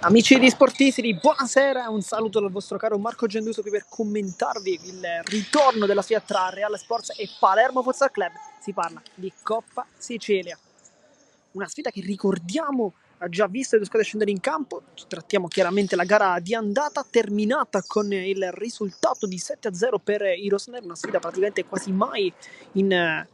Amici di Sportiferi, buonasera, un saluto dal vostro caro Marco Genduso qui per commentarvi il ritorno della sfida tra Real Sports e Palermo Futsal Club. Si parla di Coppa Sicilia, una sfida che ricordiamo ha già visto le due squadre scendere in campo. Trattiamo chiaramente la gara di andata terminata con il risultato di 7-0 per i rossoneri, una sfida praticamente quasi mai in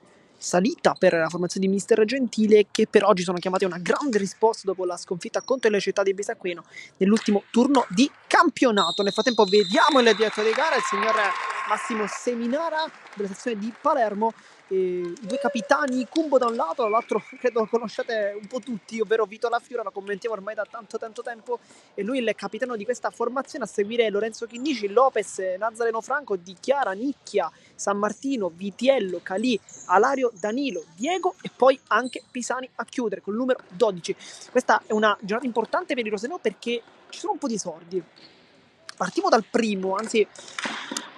salita per la formazione di Mister Gentile, che per oggi sono chiamati a una grande risposta dopo la sconfitta contro le città di Bisacqueno nell'ultimo turno di campionato. Nel frattempo vediamo il direttore di gara, il signor Massimo Seminara della sezione di Palermo, i due capitani, Cumbo da un lato, dall'altro credo lo conosciate un po' tutti, ovvero Vito La Fiora, lo commentiamo ormai da tanto tempo, e lui è il capitano di questa formazione, a seguire Lorenzo Chinnici, Lopez, Nazareno Franco, Di Chiara, Nicchia, San Martino, Vitiello, Calì, Alario, Danilo, Diego e poi anche Pisani a chiudere col numero 12. Questa è una giornata importante per i rosenò perché ci sono un po' di esordi. Partiamo dal primo, anzi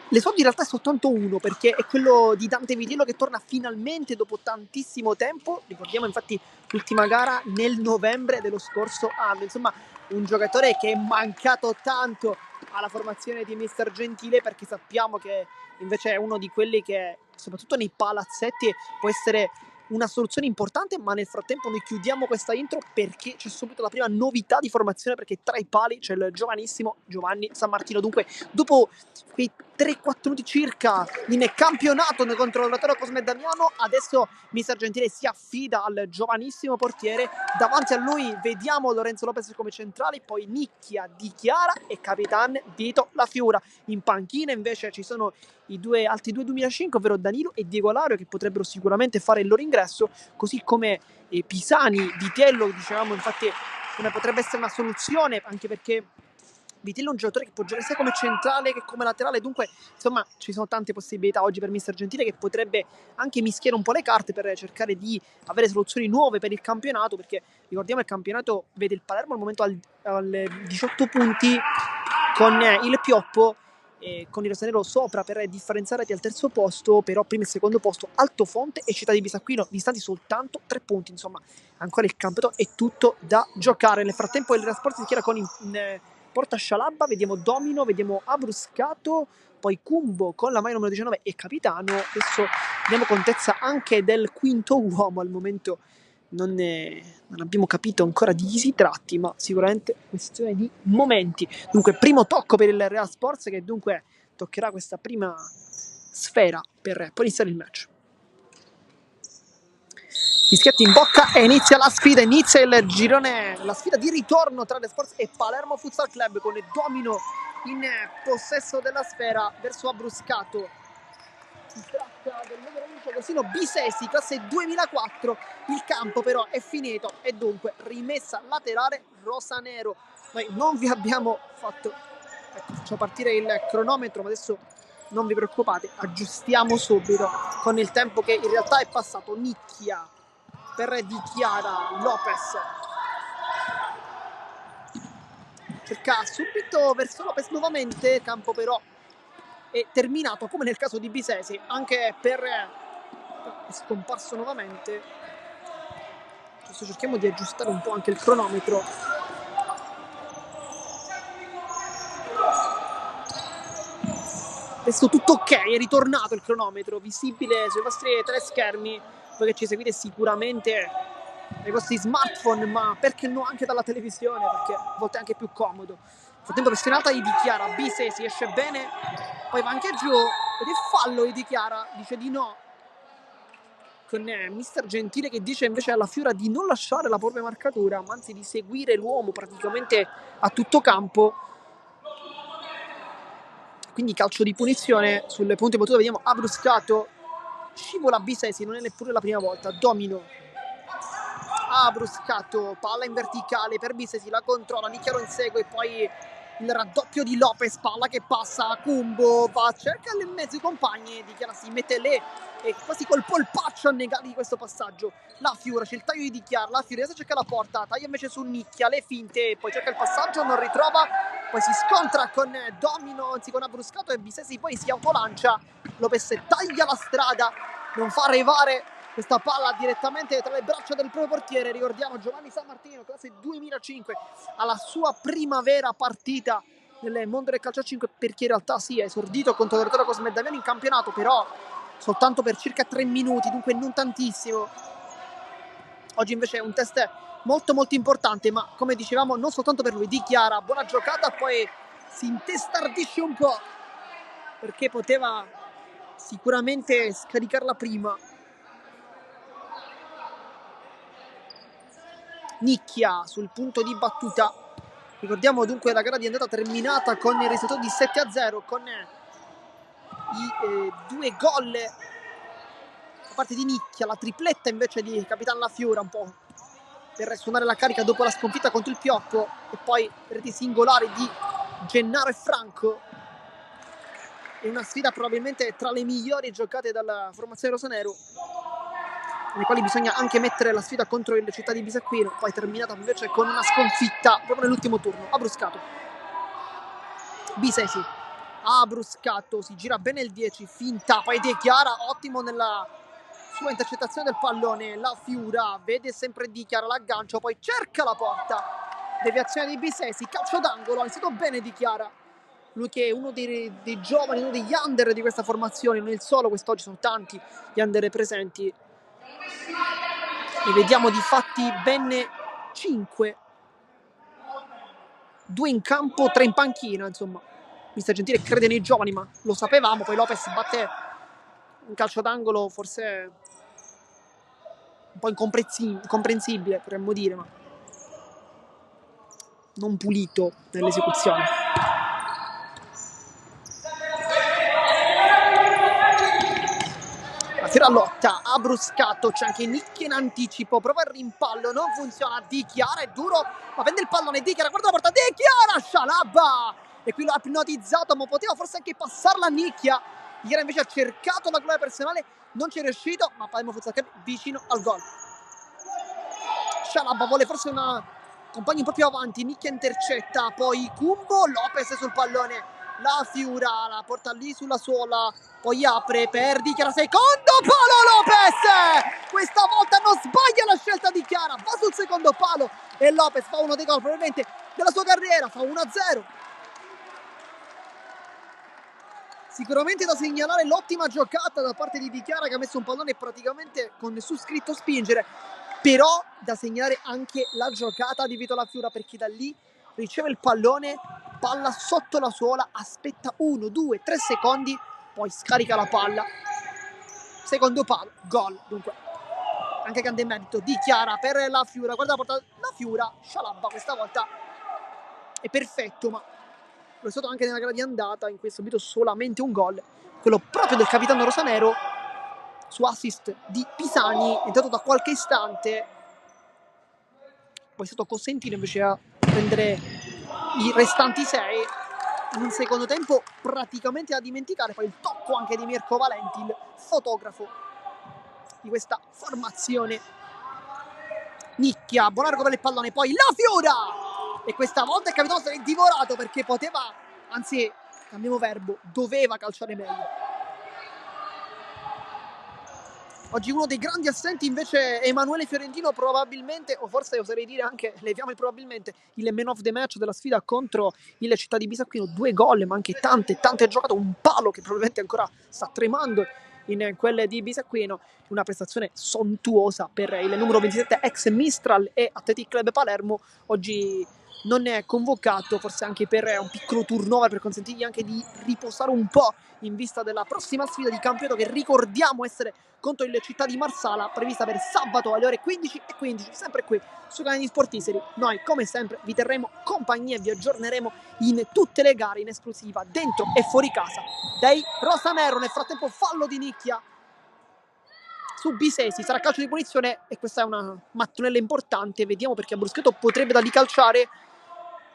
l'esordio in realtà è soltanto uno, perché è quello di Dante Vitiello che torna finalmente dopo tantissimo tempo. Ricordiamo infatti l'ultima gara nel novembre dello scorso anno. Insomma, un giocatore che è mancato tanto alla formazione di Mister Gentile, perché sappiamo che invece è uno di quelli che soprattutto nei palazzetti può essere una soluzione importante. Ma nel frattempo noi chiudiamo questa intro perché c'è subito la prima novità di formazione, perché tra i pali c'è il giovanissimo Giovanni San Martino. Dunque dopo quei 3-4 minuti circa in campionato contro l'Oratorio Cosme Damiano, adesso Mister Gentile si affida al giovanissimo portiere. Davanti a lui vediamo Lorenzo Lopez come centrale, poi Nicchia, Di Chiara e capitan Vito La Fiora. In panchina invece ci sono i altri due 2005, ovvero Danilo e Diego Alario, che potrebbero sicuramente fare il loro ingresso, così come Pisani, Vitiello, dicevamo infatti come potrebbe essere una soluzione, anche perché Vitiello è un giocatore che può giocare sia come centrale che come laterale. Dunque insomma ci sono tante possibilità oggi per Mister Gentile, che potrebbe anche mischiare un po' le carte per cercare di avere soluzioni nuove per il campionato, perché ricordiamo il campionato vede il Palermo al momento al 18 punti con il Pioppo, con il rosanero sopra per differenziare al terzo posto, però primo e secondo posto Altofonte e Città di Bisacquino distanti soltanto 3 punti. Insomma ancora il campionato è tutto da giocare. Nel frattempo il Real Sport si schiera con in porta Scialabba, vediamo Domino, vediamo Abruscato, poi Cumbo con la maglia numero 19 e capitano. Adesso vediamo contezza anche del quinto uomo, al momento non abbiamo capito ancora di chi si tratti, ma sicuramente questione di momenti. Dunque primo tocco per il Real Sports, che dunque toccherà questa prima sfera per poi iniziare il match. Fischietti in bocca e inizia la sfida, inizia il girone, la sfida di ritorno tra le Sports e Palermo Futsal Club, con il Domino in possesso della sfera verso Abruscato. Si tratta del numero 1 giocosino Bisesi, classe 2004. Il campo però è finito e dunque rimessa laterale rosanero. Noi non vi abbiamo fatto, ecco, facciamo partire il cronometro, ma adesso non vi preoccupate, aggiustiamo subito con il tempo che in realtà è passato. Nicchia per Di Chiara, Lopez cerca subito verso Lopez nuovamente, campo però è terminato come nel caso di Bisesi, anche per è scomparso nuovamente. Adesso cerchiamo di aggiustare un po' anche il cronometro. Adesso tutto ok, è ritornato il cronometro, visibile sui vostri teleschermi, voi che ci seguite sicuramente dai vostri smartphone, ma perché no anche dalla televisione, perché a volte è anche più comodo. Nel frattempo pressionata di Chiara, Bise si esce bene, poi va anche giù ed è fallo di Chiara, dice di no, con Mister Gentile che dice invece alla Fiora di non lasciare la propria marcatura, ma anzi di seguire l'uomo praticamente a tutto campo. Quindi calcio di punizione sul punto di battuta. Vediamo Abruscato, scivola Bisesi, non è neppure la prima volta. Domino, Abruscato, palla in verticale per Bisesi, la controlla, Nicchiaro insegue e poi il raddoppio di Lopez, palla che passa a Cumbo, va, cerca in mezzo i compagni, Di Chiara si mette lì e quasi col polpaccio a negargli questo passaggio. La Fiora, c'è il taglio di Chiara, la Fiora adesso cerca la porta, taglia invece su Nicchia, le finte, poi cerca il passaggio, non ritrova, poi si scontra con Domino, anzi con Abruscato, e Bisesi poi si autolancia. Lopez taglia la strada, non fa arrivare questa palla direttamente tra le braccia del proprio portiere. Ricordiamo Giovanni Sammartino, classe 2005, alla sua prima vera partita nel mondo del calcio a 5, perché in realtà sì, è esordito contro Tortoro Cosme Damiano in campionato, però soltanto per circa 3 minuti, dunque non tantissimo. Oggi invece è un test molto molto importante, ma come dicevamo non soltanto per lui. Di Chiara, buona giocata, poi si intestardisce un po' perché poteva sicuramente scaricarla prima. Nicchia sul punto di battuta. Ricordiamo dunque la gara di andata terminata con il risultato di 7-0, con i 2 gol da parte di Nicchia, la tripletta invece di Capitan Lafiora, un po' per suonare la carica dopo la sconfitta contro il Pioppo, e poi reti singolari di Gennaro e Franco. È una sfida probabilmente tra le migliori giocate dalla formazione rosanero, nei quali bisogna anche mettere la sfida contro il Città di Bisacquino, poi terminata invece con una sconfitta proprio nell'ultimo turno. Abruscato, Bisesi, Abruscato, si gira bene il 10, finta, poi De Chiara, ottimo nella sua intercettazione del pallone. La Fiura vede sempre Di Chiara, l'aggancio, poi cerca la porta, deviazione di Bisesi, calcio d'angolo, ha iniziato bene Di Chiara, lui che è uno dei giovani, uno degli under di questa formazione, non il solo, quest'oggi sono tanti gli under presenti. Ne vediamo di fatti ben 5, 2 in campo, 3 in panchina, insomma. Mister Gentile crede nei giovani, ma lo sapevamo. Poi Lopez batte un calcio d'angolo forse un po' incomprensibile, potremmo dire, ma non pulito nell'esecuzione. La Fiera lotta, Abruscato, c'è anche Nicchia in anticipo, prova il rimpallo, non funziona. Di Chiara è duro, ma prende il pallone. Di Chiara, guarda la porta, Di Chiara, Scialabba! E qui l'ha ipnotizzato, ma poteva forse anche passarla a Nicchia. Di Chiara invece ha cercato la gloria personale, non ci è riuscito, ma Palermo Futsal vicino al gol. Scialabba vuole forse una compagna un po' più avanti, Nicchia intercetta, poi Cumbo, Lopez sul pallone. La Fiura la porta lì sulla suola, poi apre per Di Chiara, secondo palo Lopez! Questa volta non sbaglia la scelta di Chiara, va sul secondo palo e Lopez fa uno dei gol probabilmente della sua carriera, fa 1-0. Sicuramente da segnalare l'ottima giocata da parte di Di Chiara, che ha messo un pallone praticamente con su scritto spingere, però da segnalare anche la giocata di Vito La Fiura, perché da lì riceve il pallone, palla sotto la suola, aspetta 1, 2, 3 secondi, poi scarica la palla, secondo palo, gol. Dunque anche grande merito Di Chiara per La Fiura. Guarda la porta, La Fiura, Scialabba questa volta è perfetto, ma lo è stato anche nella gara di andata, in cui ha subito solamente un gol, quello proprio del capitano rosanero su assist di Pisani, entrato da qualche istante, poi è stato Cosentino invece a prendere i restanti 6 in un secondo tempo praticamente da dimenticare. Poi il tocco anche di Mirko Valenti, il fotografo di questa formazione. Nicchia, buon arco per il pallone, poi La Fiora, e questa volta il capitano se l'è divorato, perché poteva, anzi cambiamo verbo, doveva calciare meglio. Oggi uno dei grandi assenti invece è Emanuele Fiorentino, probabilmente, o forse oserei dire anche, leviamo il probabilmente, il man of the match della sfida contro il Città di Bisacquino. 2 gol, ma anche tante giocate, un palo che probabilmente ancora sta tremando in quelle di Bisacquino. Una prestazione sontuosa per il numero 27 ex Mistral e Athletic Club Palermo. Oggi non è convocato, forse anche per un piccolo turnover, per consentirgli anche di riposare un po' in vista della prossima sfida di campionato, che ricordiamo essere contro il Città di Marsala, prevista per sabato alle ore 15:15, sempre qui su canale di Sportiseri. Noi come sempre vi terremo compagnia e vi aggiorneremo in tutte le gare in esclusiva dentro e fuori casa dei rosanero. Nel frattempo fallo di Nicchia su Bisesi, sarà calcio di punizione e questa è una mattonella importante, vediamo, perché Bruscato potrebbe da lì calciare.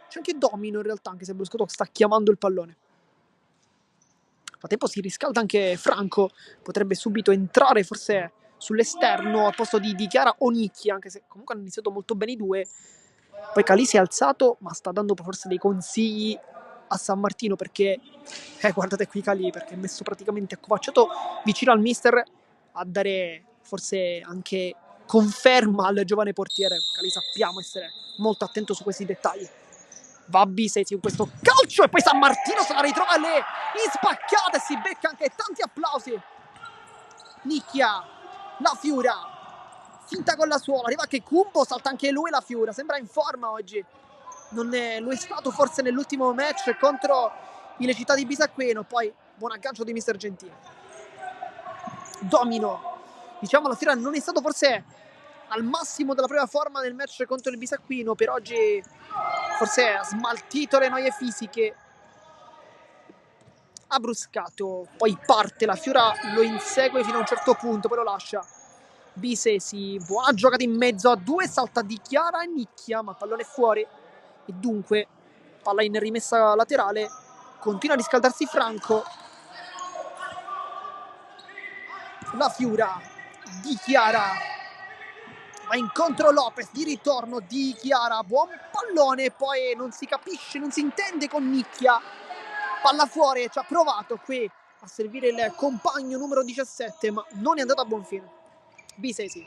C'è anche Domino in realtà, anche se Bruscato sta chiamando il pallone. Nel frattempo si riscalda anche Franco, potrebbe subito entrare forse sull'esterno al posto di Chiara o Nicchia, anche se comunque hanno iniziato molto bene i due. Poi Calì si è alzato, ma sta dando forse dei consigli a Sammartino, perché guardate qui Calì, perché è messo praticamente accovacciato vicino al mister a dare forse anche conferma al giovane portiere, che sappiamo essere molto attento su questi dettagli. Va Bisesi con questo calcio e poi San Martino se la ritrova lì in spaccata e si becca anche tanti applausi. Nicchia, la Fiura, finta con la suola, arriva anche Kumbo, salta anche lui la Fiura, sembra in forma oggi. Non è, lo è stato forse nell'ultimo match contro i Lecità di Bisacqueno, poi buon aggancio di Mister Gentile. Domino, diciamo la Fiora non è stato forse al massimo della propria forma nel match contro il Bisacquino, per oggi forse ha smaltito le noie fisiche, ha bruscato, poi parte la Fiora, lo insegue fino a un certo punto, poi lo lascia. Bisesi, buona giocata in mezzo a due, salta di Chiara e Nicchia, ma il pallone è fuori e dunque palla in rimessa laterale, continua a riscaldarsi Franco. La Fiura di Chiara, va incontro Lopez, di ritorno di Chiara, buon pallone, poi non si capisce, non si intende con Nicchia, palla fuori, ci ha provato qui a servire il compagno numero 17, ma non è andato a buon fine. Bisesi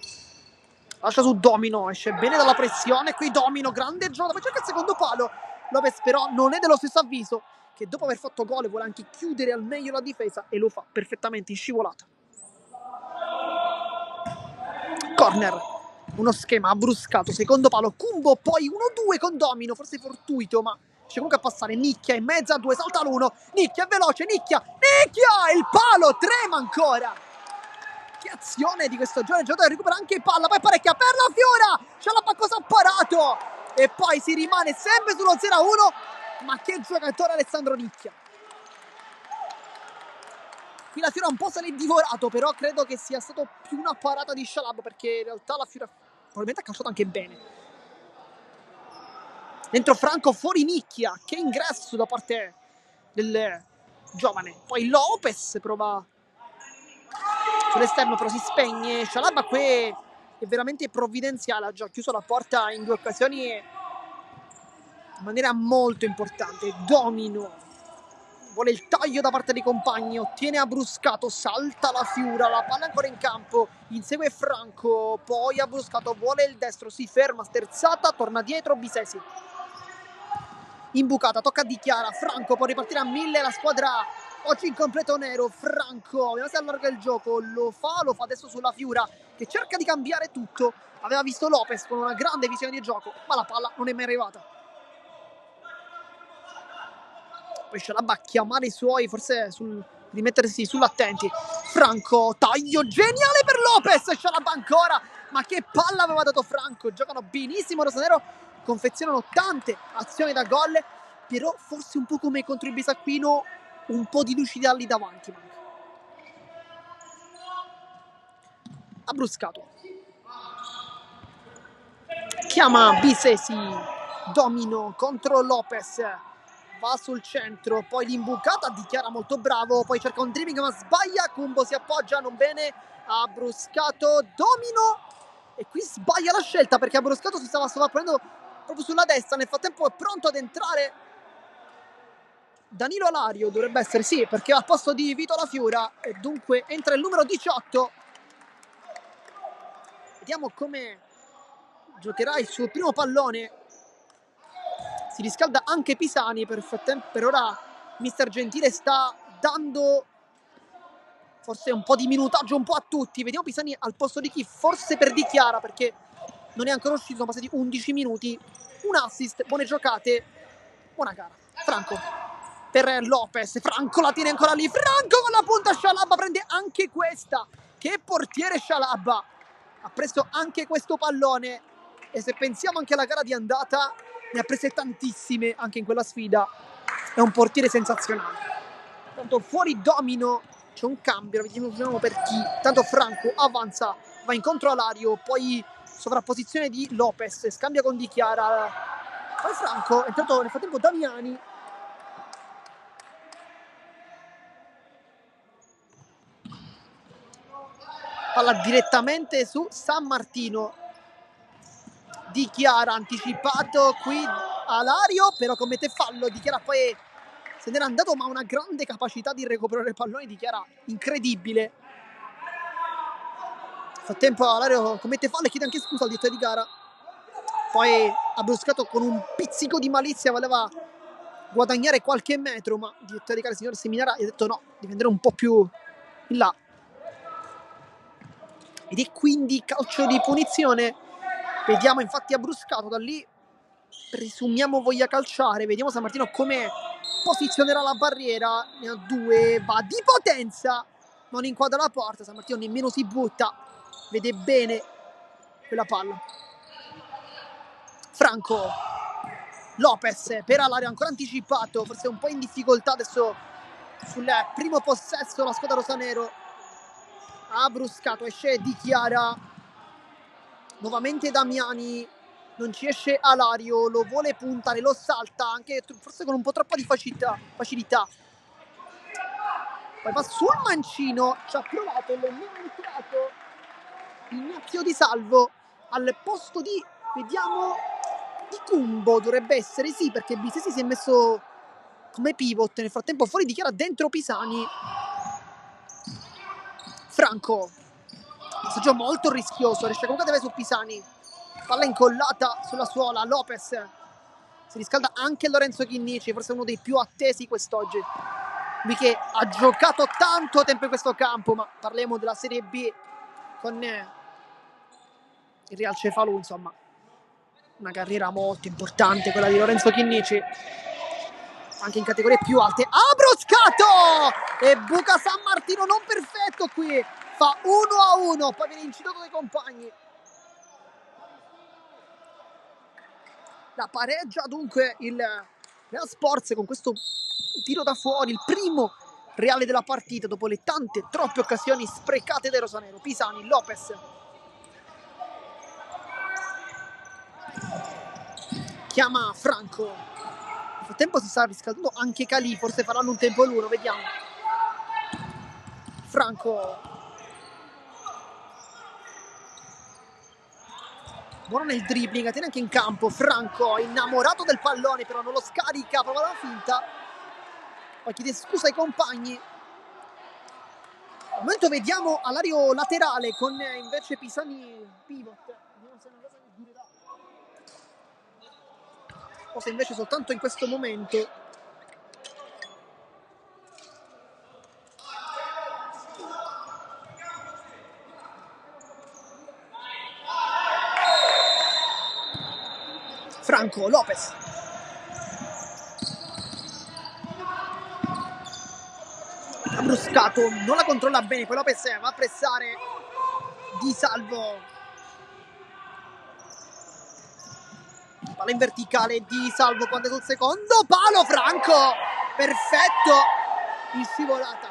lascia su Domino, esce bene dalla pressione, qui Domino, grande giocata, poi cerca il secondo palo, Lopez però non è dello stesso avviso, che dopo aver fatto gol vuole anche chiudere al meglio la difesa e lo fa perfettamente in scivolata. Corner, uno schema abbruscato, secondo palo, Kumbo, poi 1-2 con Domino, forse fortuito, ma riesce comunque a passare. Nicchia in mezzo a due, salta l'1, Nicchia è veloce, Nicchia, il palo, trema ancora. Che azione di questo giovane giocatore, recupera anche palla, poi parecchia per la Fiora, Scialabba cosa ha parato, e poi si rimane sempre sullo 0-1, ma che giocatore Alessandro Nicchia. Qui la Fiora un po' se l'è divorato, però credo che sia stato più una parata di Scialabba, perché in realtà la Fiora probabilmente ha calciato anche bene. Dentro Franco, fuori Nicchia, che ingresso da parte del giovane. Poi Lopez prova sull'esterno, però si spegne. Scialabba qui è veramente provvidenziale, ha già chiuso la porta in 2 occasioni in maniera molto importante. Domino, vuole il taglio da parte dei compagni, ottiene a bruscato, salta la Fiura, la palla ancora in campo, insegue Franco, poi a bruscato, vuole il destro, si ferma, sterzata, torna dietro Bisesi. Imbucata, tocca di Chiara, Franco può ripartire a 1000, la squadra oggi in completo nero. Franco, vediamo se allarga il gioco, lo fa adesso sulla Fiura, che cerca di cambiare tutto. Aveva visto Lopez con una grande visione di gioco, ma la palla non è mai arrivata. Poi Scialabba a chiamare i suoi, forse rimettersi sull'attenti. Franco, taglio geniale per Lopez, Scialabba ancora, ma che palla aveva dato Franco. Giocano benissimo rosanero, confezionano tante azioni da gol, però forse un po' come contro il Bisacquino, un po' di lucidità lì davanti manca. Ha bruscato, chiama Bisesi, Domino contro Lopez, va sul centro, poi l'imbucata, dichiara molto bravo, poi cerca un dribbling ma sbaglia, Kumbo si appoggia, non bene, ha bruscato Domino e qui sbaglia la scelta perché ha bruscato, si stava sovrapponendo proprio sulla destra, nel frattempo è pronto ad entrare Danilo Alario, dovrebbe essere, sì, perché al posto di Vito La Fiura, e dunque entra il numero 18. Vediamo come giocherà il suo primo pallone. Si riscalda anche Pisani, per ora Mister Gentile sta dando forse un po' di minutaggio un po' a tutti. Vediamo Pisani al posto di chi? Forse per Di Chiara, perché non è ancora uscito, sono passati 11 minuti. Un assist, buone giocate, buona gara. Franco per Lopez, Franco la tiene ancora lì, Franco con la punta, Scialabba prende anche questa. Che portiere Scialabba, ha preso anche questo pallone, e se pensiamo anche alla gara di andata ne ha prese tantissime anche in quella sfida, è un portiere sensazionale. Tanto fuori Domino, c'è un cambio, vediamo per chi. Tanto Franco avanza, va incontro a Alario, poi sovrapposizione di Lopez, scambia con Di Chiara, poi Franco, intanto nel frattempo Damiani palla direttamente su San Martino. Di Chiara anticipato qui Alario, però commette fallo. Di Chiara poi se n'era andato, ma una grande capacità di recuperare il pallone di Chiara, incredibile. frattempo Alario commette fallo e chiede anche scusa al direttore di gara. Poi ha bruscato con un pizzico di malizia, voleva guadagnare qualche metro, ma il direttore di gara, il signor Seminara, gli ha detto no, devi andare un po' più in là. Ed è quindi calcio di punizione. Vediamo, infatti ha bruscato da lì, presumiamo voglia calciare. Vediamo San Martino come posizionerà la barriera. Ne ha due, va di potenza, non inquadra la porta. San Martino nemmeno si butta, vede bene quella palla. Franco, Lopez per Alario, ancora anticipato, forse un po' in difficoltà adesso sul primo possesso la squadra rosanero. Ha bruscato, esce Di Chiara, nuovamente Damiani, non ci esce Alario, lo vuole puntare, lo salta anche forse con un po' troppo di facilità. Poi va sul mancino, ci ha provato, non è entrato Ignazio Di Salvo al posto di, vediamo, di Cumbo dovrebbe essere, sì, perché Bisesi si è messo come pivot, nel frattempo fuori Di Chiara, dentro Pisani. Franco, passaggio molto rischioso, riesce comunque ad avere su Pisani, palla incollata sulla suola. Lopez, si riscalda anche Lorenzo Chinnici, forse uno dei più attesi quest'oggi, lui che ha giocato tanto tempo in questo campo, ma parliamo della Serie B con il Real Cefalù, insomma una carriera molto importante quella di Lorenzo Chinnici, anche in categorie più alte. Ha bruscato e buca San Martino, non perfetto qui, fa 1-1, poi viene incitato dai compagni. La pareggia dunque il Real Sports con questo tiro da fuori, il primo reale della partita dopo le tante, troppe occasioni sprecate dai rosanero. Pisani, Lopez, chiama Franco, nel frattempo si sta riscaldando anche Calì, forse faranno un tempo l'uno, vediamo. Franco, buono nel dribbling, tiene anche in campo. Franco, innamorato del pallone, però non lo scarica, prova la finta, poi chiede scusa ai compagni. Al momento vediamo Alario laterale con invece Pisani pivot. Vediamo se è una cosa che durerà o se invece soltanto in questo momento. Franco, Lopez, ha bruscato, non la controlla bene, poi Lopez va a pressare Di Salvo, palla in verticale, Di Salvo quando è sul secondo palo. Franco, perfetto in scivolata.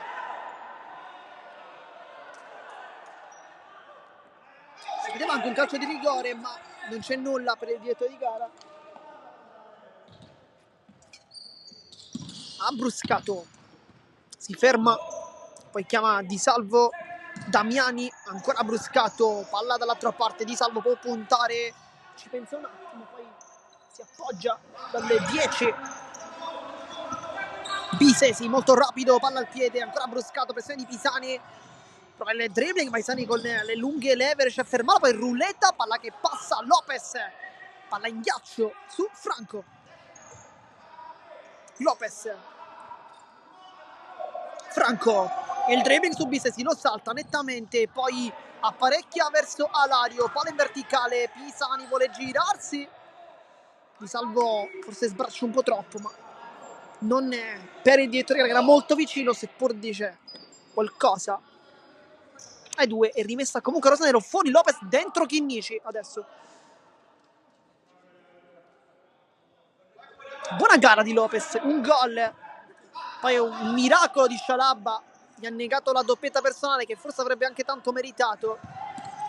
Si vedeva anche un calcio di rigore, ma non c'è nulla per il direttore di gara. Ha bruscato, si ferma, poi chiama Di Salvo. Damiani, ancora bruscato, palla dall'altra parte. Di Salvo può puntare, ci pensa un attimo, poi si appoggia dalle 10. Bisesi molto rapido, palla al piede, ancora bruscato, pressione di Pisani, prova il dribbling, ma Pisani con le lunghe leve riesce a fermarlo, poi ruletta, palla che passa a Lopez, palla in ghiaccio su Franco. Lopez, Franco, il dribbling su Bisesi, lo salta nettamente, poi apparecchia verso Alario, palla in verticale. Pisani vuole girarsi, Di Salvo forse sbraccia un po' troppo, ma non è per il direttore che era molto vicino, seppur dice qualcosa ai due. È rimessa comunque rosanero, fuori Lopez, dentro Chinnici adesso. Buona gara di Lopez, un gol, poi un miracolo di Scialabba, gli ha negato la doppietta personale che forse avrebbe anche tanto meritato.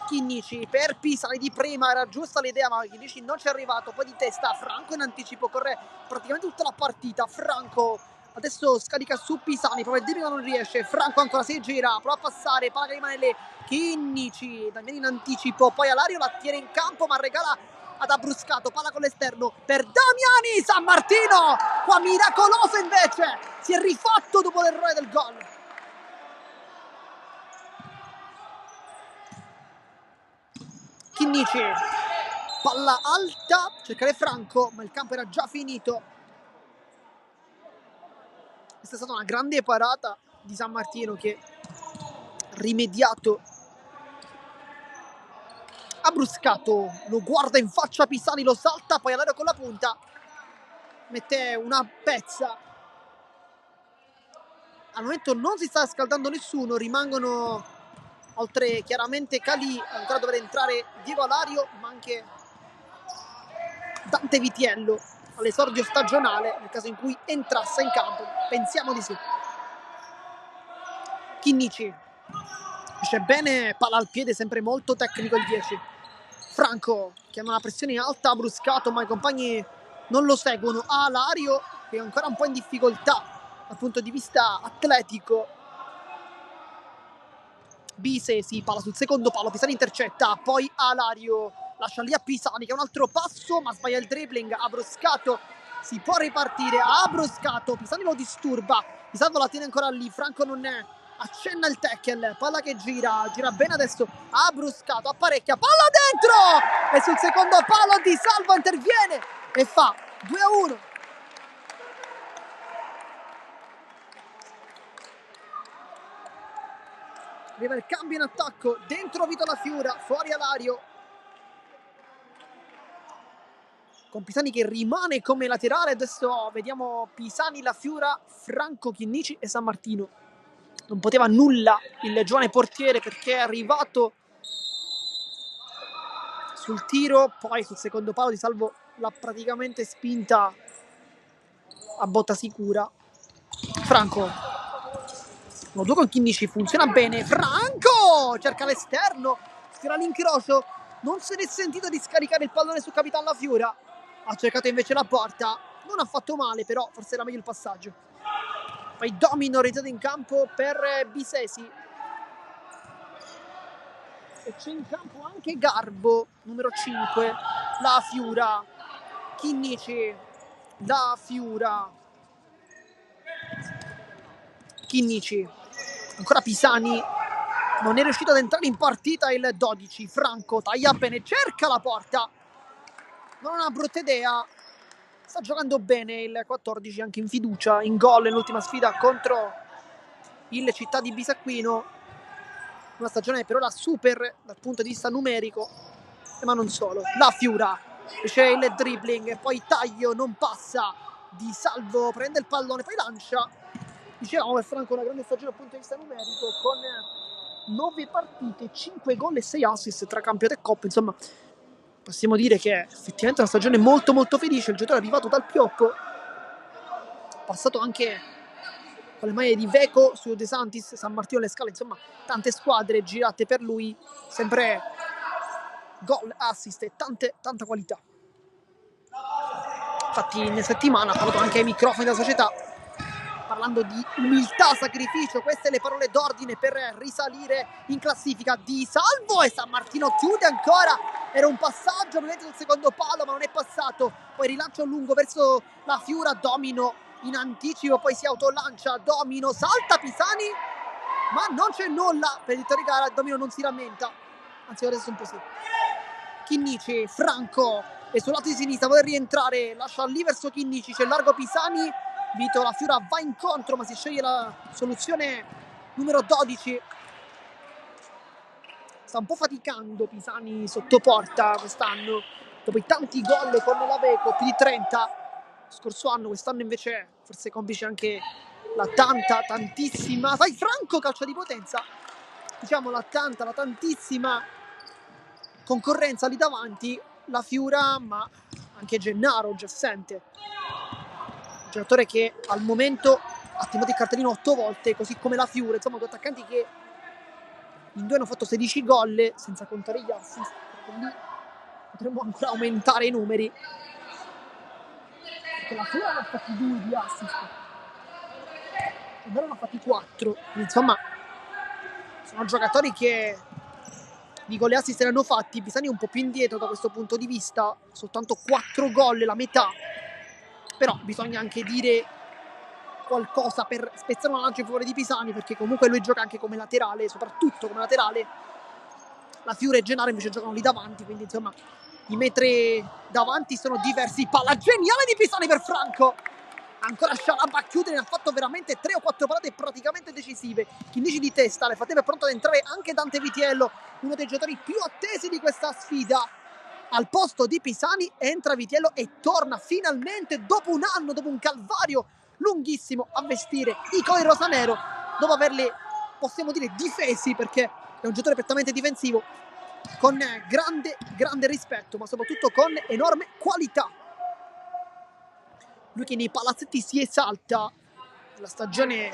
Chinnici per Pisani di prima, era giusta l'idea, ma Chinnici non ci è arrivato. Poi di testa Franco in anticipo, corre praticamente tutta la partita. Franco adesso scarica su Pisani, proprio il debito non riesce. Franco ancora si gira, prova a passare, palla che rimane lì. Chinnici, Damiani in anticipo, poi Alario la tiene in campo ma regala ad Abruscato, palla con l'esterno per Damiani. San Martino qua miracoloso invece, si è rifatto dopo l'errore del gol. Chinnici, palla alta, cercare Franco, ma il campo era già finito. Questa è stata una grande parata di San Martino che ha rimediato. Ha bruscato, lo guarda in faccia Pisani, lo salta, poi all'aereo con la punta, mette una pezza. Al momento non si sta scaldando nessuno, rimangono, oltre chiaramente Calì, ancora dovrà entrare Diego Alario, ma anche Dante Vitiello all'esordio stagionale, nel caso in cui entrasse in campo. Pensiamo di sì. Chinnici esce bene, palla al piede, sempre molto tecnico il 10. Franco chiama una pressione alta, ha bruscato, ma i compagni non lo seguono. Alario che è ancora un po' in difficoltà dal punto di vista atletico. Bisesi, palla sul secondo palo, Pisani intercetta, poi Alario lascia lì a Pisani che ha un altro passo ma sbaglia il dribbling, ha bruscato, si può ripartire, ha bruscato, Pisani lo disturba, Pisani la tiene ancora lì, Franco non è, accenna il tackle, palla che gira bene adesso, ha bruscato, apparecchia, palla dentro! E sul secondo palo Di Salvo interviene e fa 2-1. Arriva il cambio in attacco, dentro Vito La Fiura, fuori Alario. Con Pisani che rimane come laterale, adesso vediamo Pisani, La Fiura, Franco, Chinnici e San Martino. Non poteva nulla il giovane portiere perché è arrivato sul tiro, poi sul secondo palo Di Salvo l'ha praticamente spinta a botta sicura. Franco, 1-2 con Chinnici, funziona bene, Franco cerca l'esterno, sfera l'incrocio, non se n'è sentito di scaricare il pallone su Capitan La Fiura, ha cercato invece la porta, non ha fatto male però forse era meglio il passaggio. Poi domino realizzato in campo per Bisesi e c'è in campo anche Garbo, numero 5, La Fiura, Chinnici, La Fiura, Chinnici, ancora Pisani, non è riuscito ad entrare in partita il 12, Franco taglia bene, cerca la porta, non è una brutta idea, sta giocando bene il 14 anche in fiducia, in gol nell'ultima sfida contro il Città di Bisacquino, una stagione per ora super dal punto di vista numerico, ma non solo. La Fiura, c'è il dribbling, poi taglio, non passa, Di Salvo prende il pallone, poi lancia. Dicevamo che Franco una grande stagione dal punto di vista numerico, con 9 partite, 5 gol e 6 assist tra campionato e coppa, insomma possiamo dire che è effettivamente una stagione molto molto felice. Il giocatore è arrivato dal Pioppo, passato anche con le maglie di Veco, Studio De Santis, San Martino alle Scale, insomma tante squadre girate per lui, sempre gol, assist e tanta qualità. Infatti in settimana ha parlato anche ai microfoni della società, parlando di umiltà, sacrificio, queste le parole d'ordine per risalire in classifica. Di Salvo e San Martino chiude ancora, era un passaggio ovviamente sul secondo palo ma non è passato, poi rilancio lungo verso La Fiura, domino in anticipo, poi si autolancia, domino, salta Pisani ma non c'è nulla per il vittoria di gara, domino non si rammenta, anzi adesso un po' sì. Chinnici, Franco e sul lato di sinistra vuole rientrare, lascia lì verso Chinnici, c'è largo Pisani, Vito La Fiura va incontro ma si sceglie la soluzione numero 12. Sta un po' faticando Pisani sotto porta quest'anno dopo i tanti gol con la Veco, più di 30 scorso anno, quest'anno invece forse complice anche la tantissima, sai, Franco calcio di potenza, diciamo la tantissima concorrenza lì davanti, La Fiura ma anche Gennaro già assente, un giocatore che al momento ha tirato il cartellino 8 volte, così come La Fiura, insomma due attaccanti che in due hanno fatto 16 gol senza contare gli assist, quindi potremmo ancora aumentare i numeri perché La Fiura ne ha fatti 2 di assist e loro ne ha fatti 4, quindi insomma sono giocatori che di gol e assist ne hanno fatti. Pisani è un po' più indietro da questo punto di vista, soltanto 4 gol, la metà, però bisogna anche dire qualcosa per spezzare una lancia in favore di Pisani, perché comunque lui gioca anche come laterale, soprattutto come laterale, La Fiore e Gennaro invece giocano lì davanti, quindi insomma i metri davanti sono diversi. Palla geniale di Pisani per Franco. Ancora Scialabba a chiudere, ne ha fatto veramente 3 o 4 parate praticamente decisive. Chinnici di testa, nel frattempo è pronto ad entrare anche Dante Vitiello, uno dei giocatori più attesi di questa sfida. Al posto di Pisani entra Vitiello e torna finalmente dopo un anno, dopo un calvario lunghissimo, a vestire i colori rosanero, dopo averli, possiamo dire, difesi, perché è un giocatore prettamente difensivo, con grande rispetto, ma soprattutto con enorme qualità. Lui che nei palazzetti si esalta, la stagione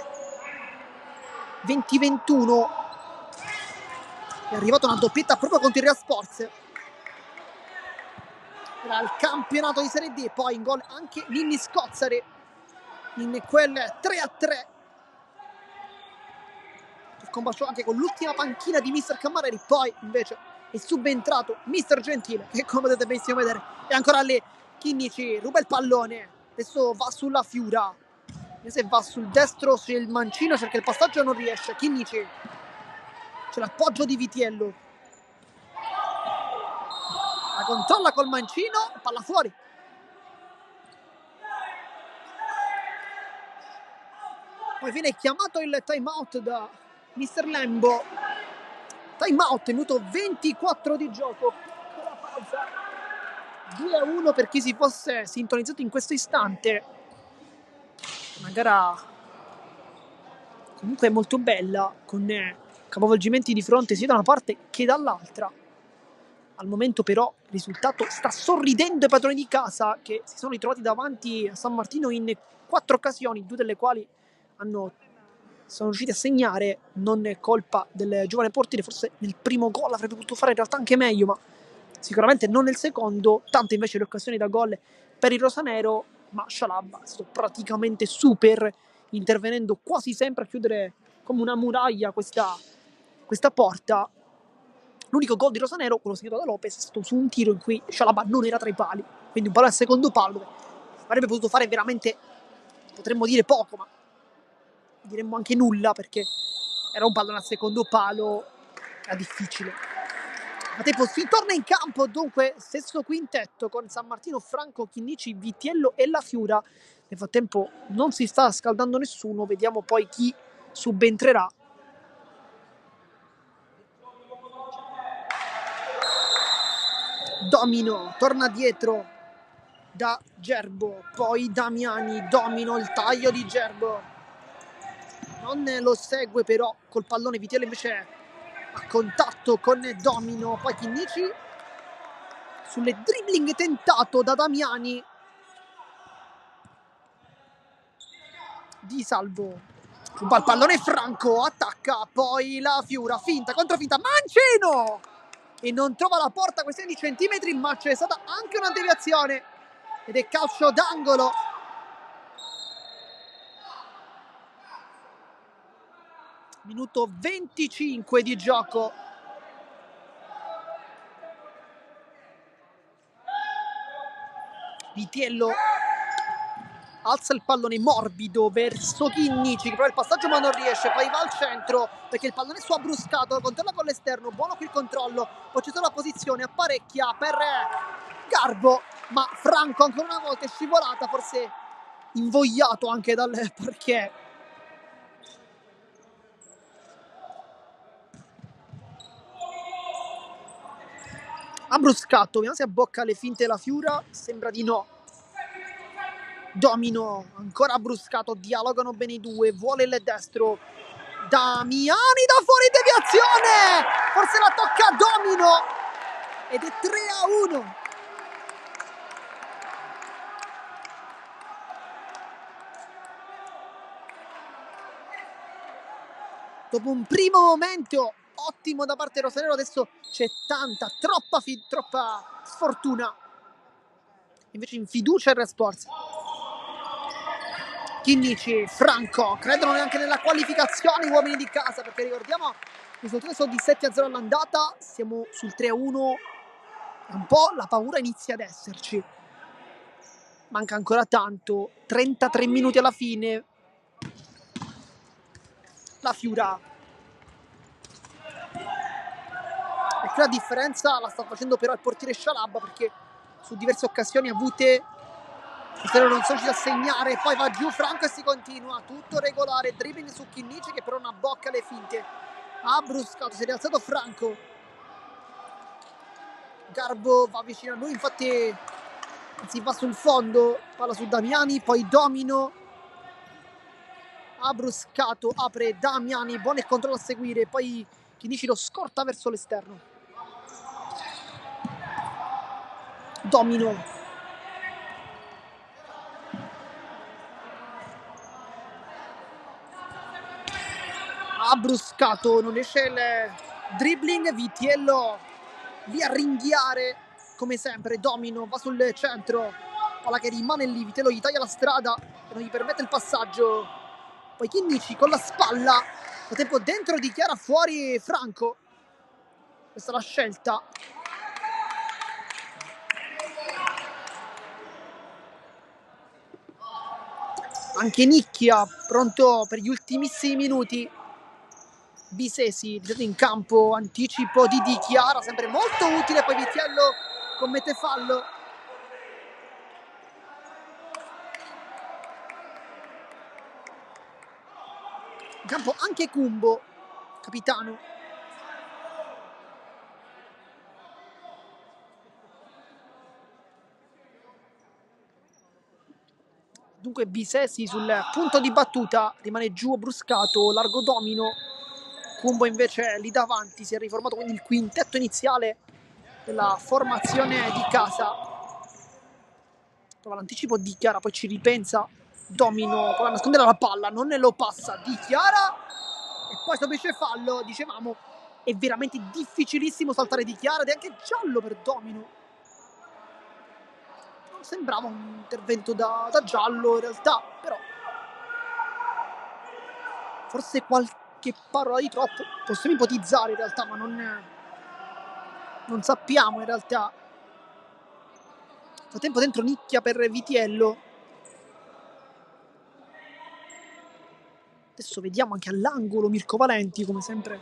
2021 è arrivata una doppietta proprio contro il Real Sports. Era il campionato di Serie D, poi in gol anche Ninni Scozzare in quel 3-3. Che combaciò anche con l'ultima panchina di Mister Cammarelli, poi invece è subentrato Mister Gentile, che come potete benissimo vedere è ancora lì. Chinnici ruba il pallone, adesso va sulla Fiura, se va sul destro sul mancino, cerca il passaggio e non riesce. Chinnici, c'è l'appoggio di Vitiello, la controlla col mancino, palla fuori. Poi viene chiamato il time out da Mister Lembo. Time out, minuto 24 di gioco. Piccola pausa. 2-1 per chi si fosse sintonizzato in questo istante. Una gara comunque molto bella, con capovolgimenti di fronte sia da una parte che dall'altra. Al momento però il risultato sta sorridendo ai padroni di casa, che si sono ritrovati davanti a San Martino in 4 occasioni, 2 delle quali sono riusciti a segnare. Non è colpa del giovane portiere, forse nel primo gol avrebbe potuto fare in realtà anche meglio, ma sicuramente non nel secondo. Tante invece le occasioni da gol per il rosanero, ma Scialabba è stato praticamente super, intervenendo quasi sempre a chiudere come una muraglia questa porta. L'unico gol di rosanero, quello segnato da Lopez, è stato su un tiro in cui Scialabba non era tra i pali, quindi un palo al secondo palo dove avrebbe potuto fare veramente, potremmo dire poco, ma diremmo anche nulla, perché era un pallone al secondo palo, era difficile. A tempo si torna in campo, dunque stesso quintetto con San Martino, Franco, Chinnici, Vitiello e La Fiura. Nel frattempo non si sta scaldando nessuno, vediamo poi chi subentrerà. Domino torna dietro da Gerbo, poi Damiani, Domino, il taglio di Gerbo, non lo segue però col pallone. Vitiello invece a contatto con Domino, poi Chinnici sulle dribbling tentato da Damiani. Di Salvo ruba il pallone, Franco attacca, poi La Fiura, finta, controfinta, mancino! E non trova la porta, questione di centimetri, ma c'è stata anche una deviazione ed è calcio d'angolo. Minuto 25 di gioco. Vitiello alza il pallone morbido verso Chinnici, che prova il passaggio ma non riesce, poi va al centro perché il pallone è su abbruscato, controlla con l'esterno, buono qui il controllo, poi c'è la posizione, apparecchia per Garbo, ma Franco ancora una volta è scivolata, forse invogliato anche dal parquet. Abbruscato, vediamo se abbocca le finte La Fiura, sembra di no. Domino, ancora bruscato, dialogano bene i due, vuole il destro, Damiani da fuori, deviazione, forse la tocca Domino ed è 3-1. Dopo un primo momento ottimo da parte rosanero, adesso c'è troppa sfortuna, invece in fiducia il Real Sports. Chinnici, Franco, credono neanche nella qualificazione gli uomini di casa, perché ricordiamo i risultati sono di 7-0 all'andata, siamo sul 3-1, un po' la paura inizia ad esserci. Manca ancora tanto, 33 minuti alla fine. La Fiura è qui la differenza la sta facendo però il portiere Scialabba, perché su diverse occasioni avute non sono riusciti a segnare. Poi va giù Franco e si continua, tutto regolare, dribbling su Chinnici che però non abbocca le finte. Ha bruscato, si è rialzato Franco, Garbo va vicino a lui, infatti si va sul fondo, palla su Damiani, poi Domino, ha bruscato, apre Damiani, buono il controllo a seguire, poi Chinnici lo scorta verso l'esterno. Domino, ha bruscato, non riesce il dribbling, Vitiello lì a ringhiare come sempre. Domino va sul centro, palla che rimane lì, Vitiello gli taglia la strada e non gli permette il passaggio. Poi Chinnici con la spalla, a tempo dentro dichiara fuori Franco. Questa è la scelta. Anche Nicchia pronto per gli ultimissimi minuti. Bisesi in campo, anticipo di Dichiara, sempre molto utile, poi Vitiello commette fallo. In campo anche Cumbo, capitano. Dunque Bisesi sul punto di battuta, rimane giù bruscato, largo Domino. Cumbo invece lì davanti, si è riformato quindi il quintetto iniziale della formazione di casa. Trova l'anticipo di Chiara, poi ci ripensa Domino, prova a nascondere la palla, non ne lo passa di Chiara e poi subisce fallo. Dicevamo, è veramente difficilissimo saltare di Chiara ed è anche giallo per Domino. Non sembrava un intervento da giallo in realtà, però forse qualche parola di troppo, possiamo ipotizzare in realtà, ma non sappiamo in realtà. Nel frattempo dentro nicchia per Vitiello. Adesso vediamo anche all'angolo Mirko Valenti, come sempre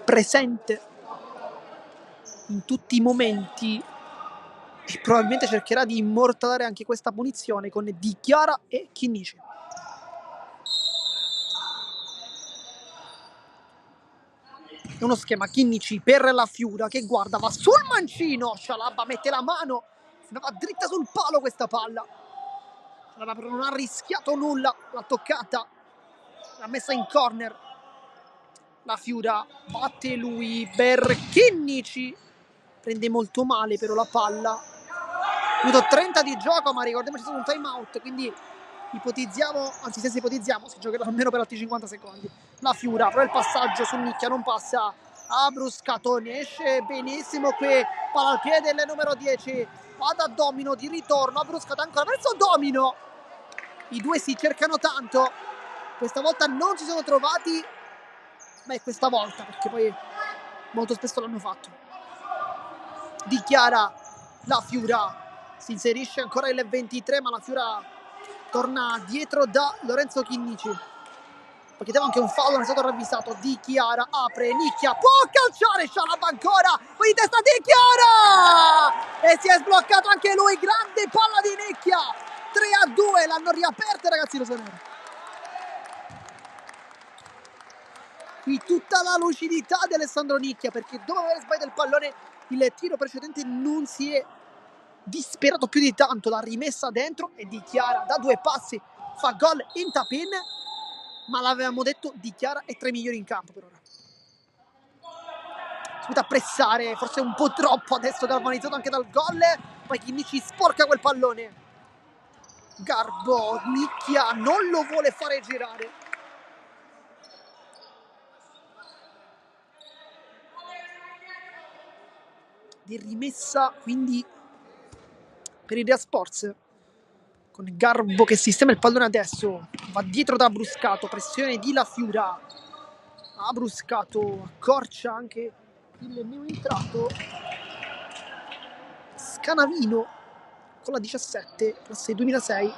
presente in tutti i momenti, e probabilmente cercherà di immortalare anche questa punizione con Dichiara e Chinnici. È uno schema Chinnici per la Fiura che guarda, va sul mancino, Scialabba mette la mano, va dritta sul palo questa palla. Scialabba però non ha rischiato nulla, l'ha toccata, l'ha messa in corner. La Fiura batte lui per Chinnici, prende molto male però la palla. Minuto 30 di gioco, ma ricordiamoci c'è stato un time out, quindi ipotizziamo, anzi senza ipotizziamo, si giocherà almeno per altri 50 secondi. La Fiura, però il passaggio su Nicchia non passa, a Bruscatone, esce benissimo qui, palla al piede il numero 10, va da Domino di ritorno, ha Bruscato ancora verso Domino. I due si cercano tanto, questa volta non si sono trovati, beh questa volta, perché poi molto spesso l'hanno fatto. Dichiara la Fiura, si inserisce ancora il 23, ma la Fiura torna dietro da Lorenzo Chinnici. Poi chiedeva anche un fallo, non è stato ravvisato. Di Chiara apre, Nicchia può calciare, Scialabba ancora, poi di testa Di Chiara e si è sbloccato anche lui, grande palla di Nicchia. 3-2, l'hanno riaperta ragazzi rosaneri. Qui tutta la lucidità di Alessandro Nicchia, perché dopo aver sbagliato il pallone il tiro precedente non si è disperato più di tanto, l'ha rimessa dentro e Dichiara da 2 passi fa gol in tap-in, ma l'avevamo detto, Dichiara è tra i migliori in campo per ora. Subito a pressare, forse un po' troppo adesso, galvanizzato anche dal gol, poi Chinnici sporca quel pallone. Garbo, Nicchia non lo vuole fare girare. Di rimessa quindi per il Rea Sports, con Garbo che sistema il pallone adesso, va dietro da Bruscato, pressione di La Fiura, ha Bruscato, accorcia anche il neo entrato Scanavino con la 17, classe 2006.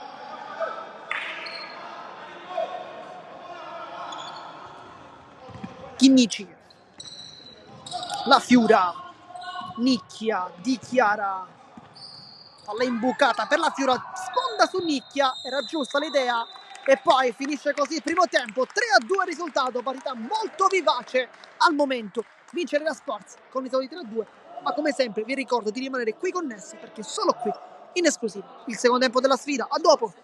Chinnici La Fiura, Nicchia, dichiara, palla imbucata per la Fiura, sponda su Nicchia, era giusta l'idea e poi finisce così il primo tempo, 3-2 risultato, partita molto vivace al momento, vince la Sports con i soliti 3-2, ma come sempre vi ricordo di rimanere qui connessi perché solo qui, in esclusiva, il secondo tempo della sfida. A dopo!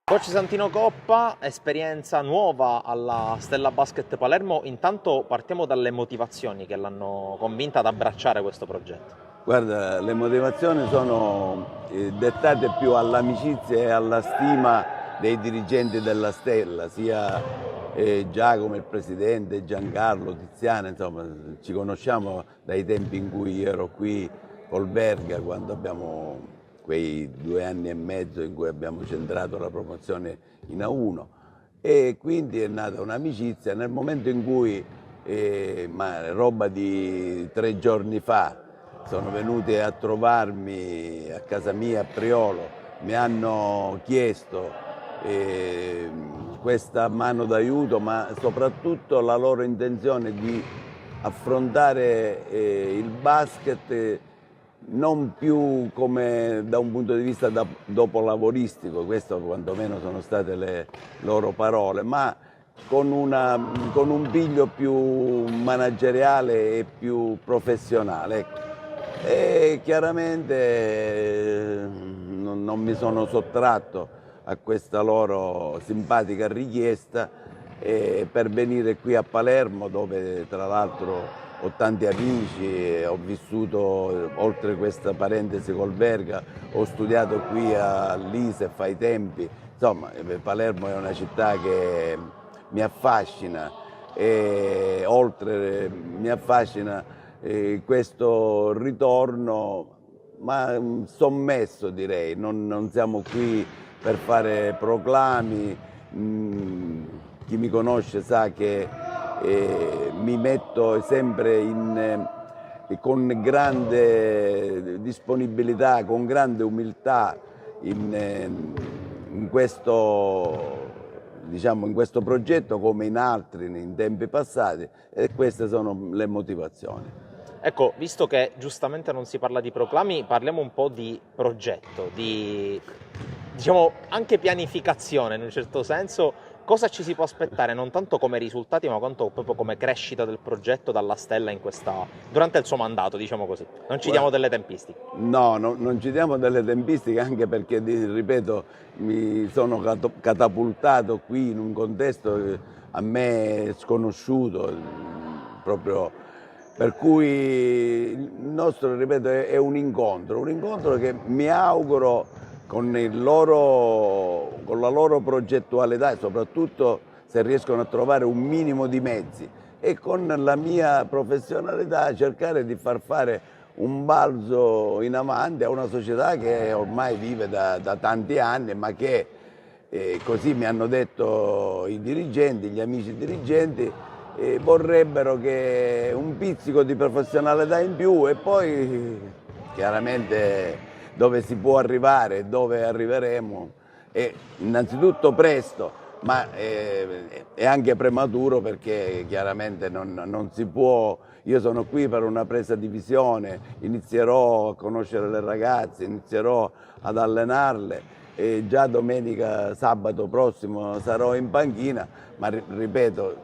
Coach Santino Coppa, esperienza nuova alla Stella Basket Palermo. Intanto partiamo dalle motivazioni che l'hanno convinta ad abbracciare questo progetto. Guarda, le motivazioni sono dettate più all'amicizia e alla stima dei dirigenti della Stella, sia Giacomo il presidente, Giancarlo, Tiziana, insomma ci conosciamo dai tempi in cui io ero qui col Verga, quando abbiamo quei 2 anni e mezzo in cui abbiamo centrato la promozione in A1 e quindi è nata un'amicizia. Nel momento in cui, ma roba di 3 giorni fa, sono venuti a trovarmi a casa mia a Priolo, mi hanno chiesto questa mano d'aiuto, ma soprattutto la loro intenzione di affrontare il basket non più come da un punto di vista dopolavoristico, questo quantomeno sono state le loro parole, ma con un piglio più manageriale e più professionale. Ecco. E chiaramente non mi sono sottratto a questa loro simpatica richiesta per venire qui a Palermo, dove tra l'altro ho tanti amici, ho vissuto oltre questa parentesi col Verga, ho studiato qui all'ISEF ai tempi, insomma Palermo è una città che mi affascina e oltre mi affascina questo ritorno, ma sommesso direi, non siamo qui per fare proclami, chi mi conosce sa che mi metto sempre con grande disponibilità, con grande umiltà in questo, diciamo, in questo progetto come in altri in tempi passati, e queste sono le motivazioni. Ecco, visto che giustamente non si parla di proclami, parliamo un po' di progetto, di diciamo anche pianificazione in un certo senso. Cosa ci si può aspettare non tanto come risultati, ma quanto proprio come crescita del progetto dalla Stella durante il suo mandato, diciamo così? Non ci diamo delle tempistiche. No, non ci diamo delle tempistiche, anche perché, ripeto, mi sono catapultato qui in un contesto a me sconosciuto, proprio, per cui il nostro, ripeto, è un incontro che mi auguro con la loro progettualità e soprattutto se riescono a trovare un minimo di mezzi e con la mia professionalità cercare di far fare un balzo in avanti a una società che ormai vive da tanti anni, ma che così mi hanno detto i dirigenti, gli amici dirigenti, vorrebbero che un pizzico di professionalità in più e poi chiaramente dove si può arrivare, dove arriveremo, è innanzitutto presto, ma è anche prematuro perché chiaramente non si può. Io sono qui per una presa di visione, inizierò a conoscere le ragazze, inizierò ad allenarle e già domenica, sabato prossimo sarò in panchina, ma ripeto,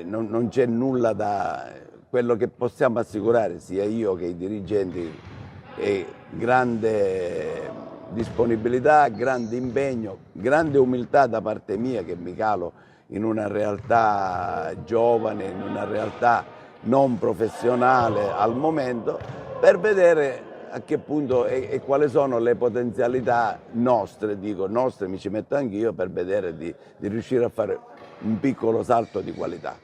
non c'è nulla da quello che possiamo assicurare, sia io che i dirigenti, è grande disponibilità, grande impegno, grande umiltà da parte mia che mi calo in una realtà giovane, in una realtà non professionale al momento, per vedere a che punto e quali sono le potenzialità nostre, dico nostre, mi ci metto anch'io, per vedere di riuscire a fare un piccolo salto di qualità.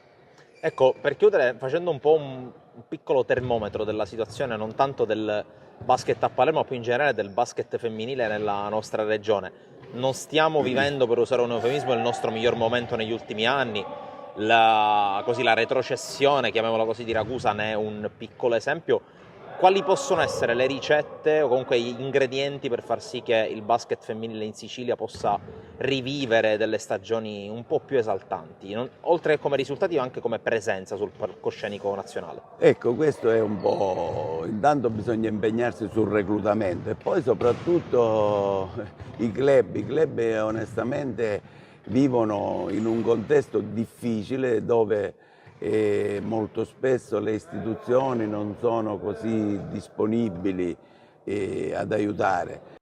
Ecco, per chiudere, facendo un po' un piccolo termometro della situazione, non tanto del basket a Palermo, ma più in generale del basket femminile nella nostra regione. Non stiamo vivendo, per usare un eufemismo, il nostro miglior momento negli ultimi anni. La retrocessione, chiamiamola così, di Ragusa ne è un piccolo esempio. quali possono essere le ricette o comunque gli ingredienti per far sì che il basket femminile in Sicilia possa rivivere delle stagioni un po' più esaltanti, oltre che come risultati ma anche come presenza sul palcoscenico nazionale? Ecco, questo è un po', intanto bisogna impegnarsi sul reclutamento e poi soprattutto i club onestamente vivono in un contesto difficile dove molto spesso le istituzioni non sono così disponibili ad aiutare.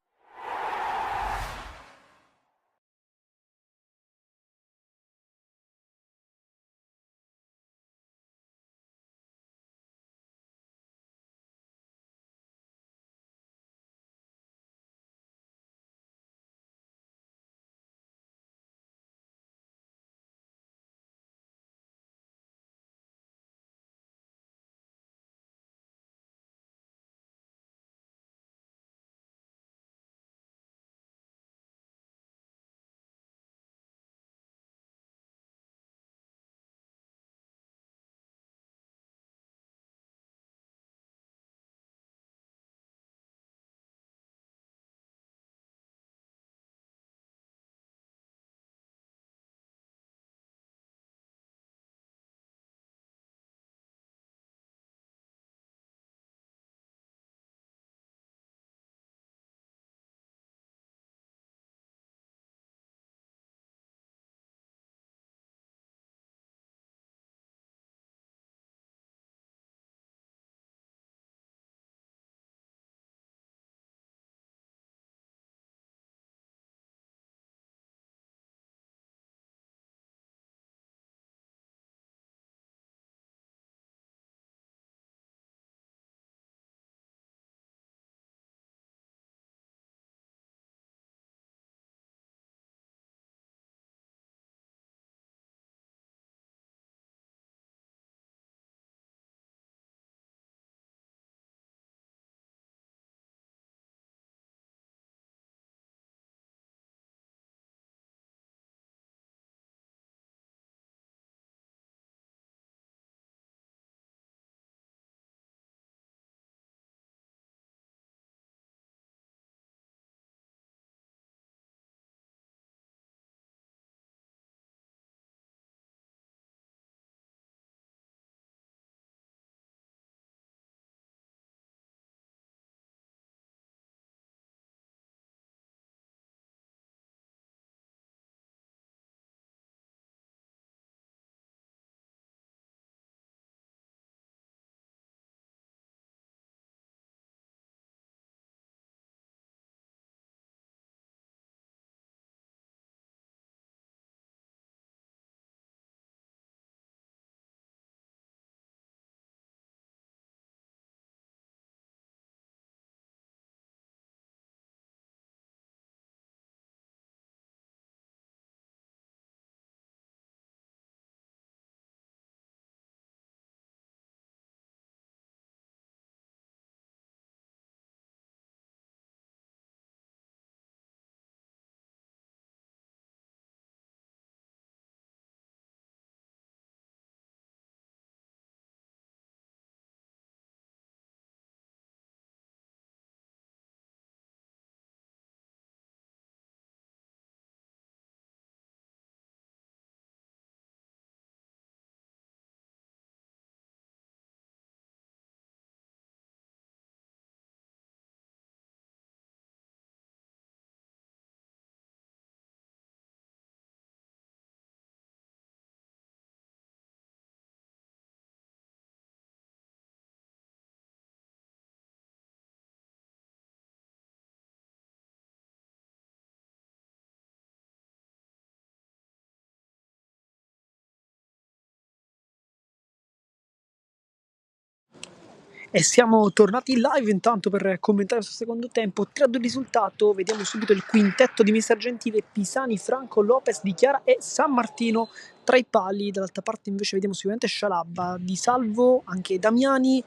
E siamo tornati live intanto per commentare questo secondo tempo. 3-2 il risultato, vediamo subito il quintetto di Mister Gentile: Pisani, Franco, Lopez, Di Chiara e San Martino tra i pali. Dall'altra parte invece vediamo sicuramente Scialabba, Di Salvo, anche Damiani,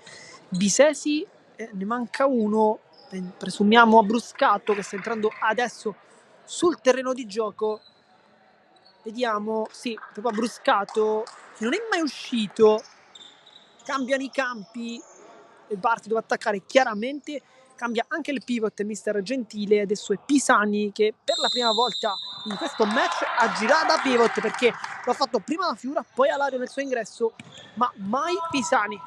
Bisesi, ne manca uno, presumiamo Abruscato, che sta entrando adesso sul terreno di gioco. Vediamo, sì, proprio Abruscato, che non è mai uscito. Cambiano i campi. il Barty dove attaccare chiaramente, cambia anche il pivot mister Gentile, adesso è Pisani che per la prima volta in questo match ha girato da pivot, perché lo ha fatto prima la Fiura, poi Alario nel suo ingresso, ma mai Pisani.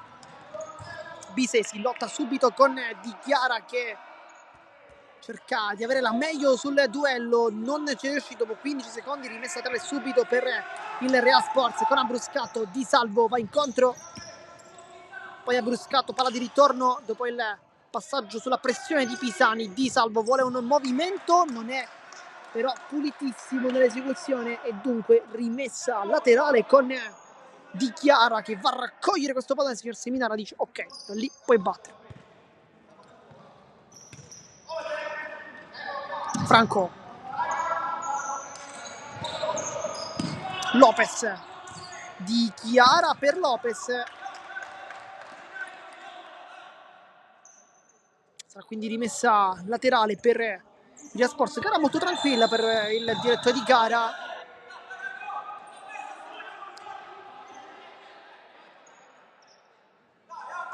Bisesi lotta subito con Di Chiara che cerca di avere la meglio sul duello, non ci è riuscito, dopo 15 secondi rimessa a terra subito per il Real Sports con Abbruscato. Di Salvo va incontro, poi Abbruscato, palla di ritorno dopo il passaggio sulla pressione di Pisani. Di Salvo vuole un movimento, non è però pulitissimo nell'esecuzione e dunque rimessa laterale con Di Chiara che va a raccogliere questo pallone. Il signor Seminara dice ok, da lì puoi battere. Franco, Lopez, Di Chiara per Lopez, sarà quindi rimessa laterale per Real Sports. Gara molto tranquilla per il direttore di gara,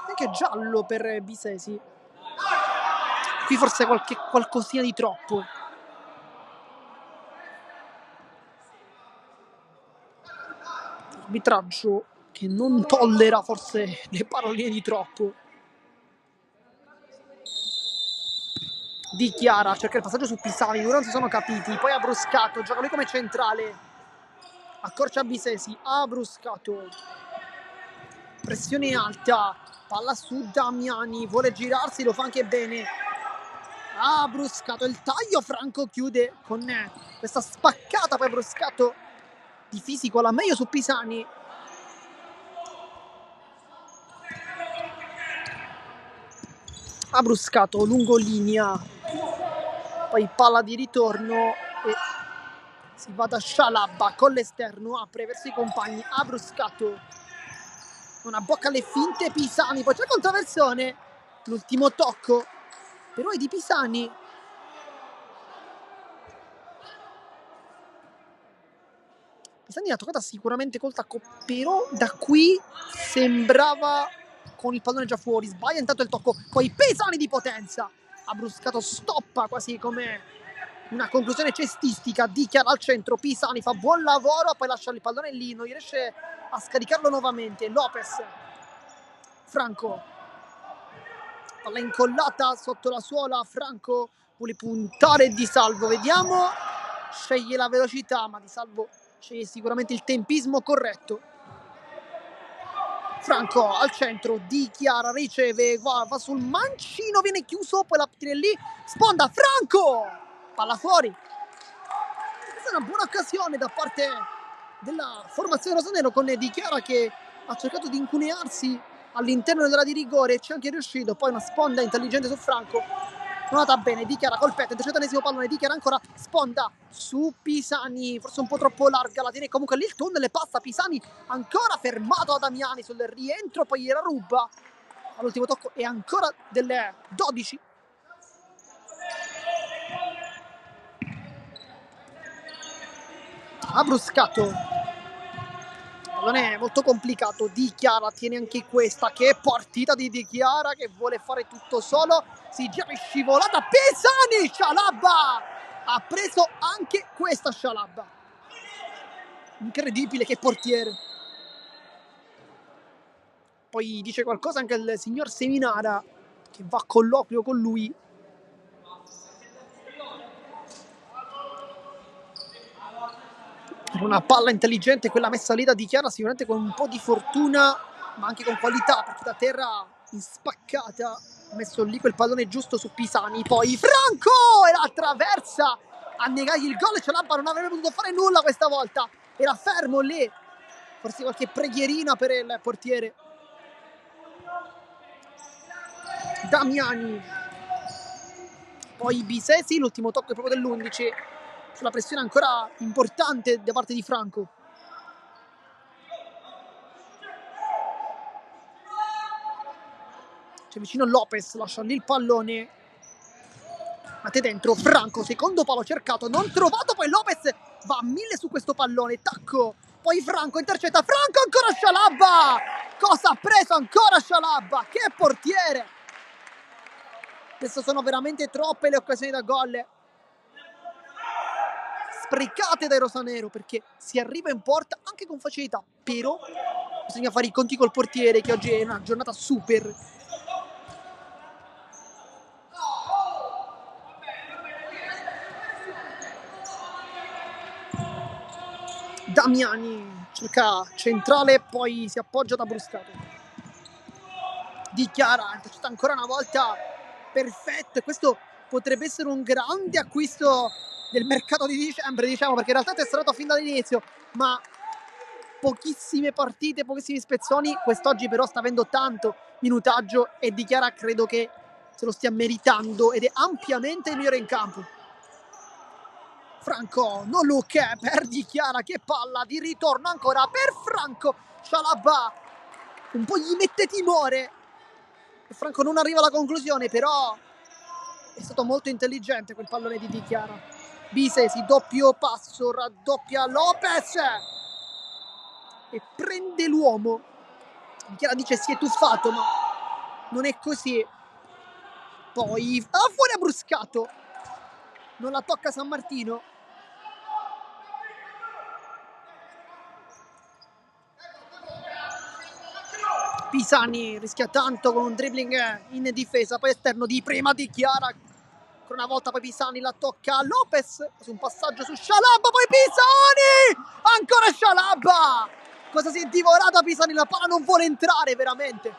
anche giallo per Bisesi, qui forse qualcosina di troppo. Arbitraggio che non tollera forse le paroline di troppo. Di Chiara cerca il passaggio su Pisani, non si sono capiti, poi Abbruscato, gioca lui come centrale, accorcia Bisesi, Abbruscato, pressione alta, palla su Damiani, vuole girarsi, lo fa anche bene, Abbruscato, il taglio, Franco chiude con questa spaccata, poi Abbruscato di fisico la meglio su Pisani. Abbruscato lungo linea, poi palla di ritorno e si va da Scialabba con l'esterno, apre verso i compagni, Abbruscato non abbocca le finte, Pisani, poi c'è controversione, l'ultimo tocco però è di Pisani. Pisani l'ha toccata sicuramente col tacco, però da qui sembrava con il pallone già fuori, sbaglia intanto il tocco, poi Pisani di potenza, Abbruscato stoppa quasi come una conclusione cestistica. Di Chiara al centro, Pisani fa buon lavoro, poi lascia il pallone lì, non riesce a scaricarlo nuovamente. Lopez, Franco, palla incollata sotto la suola, Franco vuole puntare Di Salvo, vediamo, sceglie la velocità, ma Di Salvo sceglie sicuramente il tempismo corretto. Franco al centro, Di Chiara riceve, va sul mancino, viene chiuso, poi la tira lì, sponda Franco, palla fuori. Questa è una buona occasione da parte della formazione rosanero con Di Chiara che ha cercato di incunearsi all'interno dell'area di rigore, ci è anche riuscito, poi una sponda intelligente su Franco, non è andata bene, Di Chiara col petto, 37esimo pallone, Di Chiara ancora sponda su Pisani, forse un po' troppo larga, la tiene comunque lì il tunnel e passa Pisani, ancora fermato da Damiani sul rientro, poi gliela ruba all'ultimo tocco e ancora delle 12. Abbruscato, pallone molto complicato, Di Chiara tiene anche questa, che partita di Di Chiara che vuole fare tutto solo, si gira in scivolata, Pisani, Scialabba ha preso anche questa, Scialabba, incredibile, che portiere. Poi dice qualcosa anche il signor Seminara che va a colloquio con lui. Una palla intelligente quella messa lì da Di Chiara, sicuramente con un po' di fortuna ma anche con qualità, perché da terra in spaccata ha messo lì quel pallone giusto su Pisani, poi Franco e la traversa a negargli il gol, Scialabba non avrebbe potuto fare nulla questa volta, era fermo lì, forse qualche preghierina per il portiere. Damiani, poi Bisesi, l'ultimo tocco è proprio dell'11, sulla pressione ancora importante da parte di Franco. C'è vicino Lopez, lascia lì il pallone, mette dentro Franco, secondo palo cercato, non trovato, poi Lopez va a 1000 su questo pallone, tacco, poi Franco intercetta, Franco ancora Scialabba Cosa ha preso ancora Scialabba? Che portiere! Adesso sono veramente troppe le occasioni da gol sprecate dai rosanero, perché si arriva in porta anche con facilità, però bisogna fare i conti col portiere, che oggi è una giornata super. Damiani cerca centrale, poi si appoggia da Bruscato. Dichiara, intercetta ancora una volta, perfetto, e questo potrebbe essere un grande acquisto del mercato di dicembre, diciamo, perché in realtà è testato fin dall'inizio, ma pochissime partite, pochissimi spezzoni. Quest'oggi però sta avendo tanto minutaggio e Dichiara credo che se lo stia meritando ed è ampiamente il migliore in campo. Franco, no look per Dichiara, che palla di ritorno ancora per Franco. Scialabba un po' gli mette timore e Franco non arriva alla conclusione, però è stato molto intelligente quel pallone di Dichiara. Bisesi, doppio passo, raddoppia Lopez e prende l'uomo. Dichiara dice si è tuffato, ma non è così. Poi fuori a Bruscato, non la tocca San Martino. Pisani rischia tanto con un dribbling in difesa, poi esterno di prima Dichiara. Ancora una volta poi Pisani la tocca a Lopez su un passaggio su Scialabba, poi Pisani! Ancora Scialabba! Cosa si è divorata Pisani? La palla non vuole entrare veramente.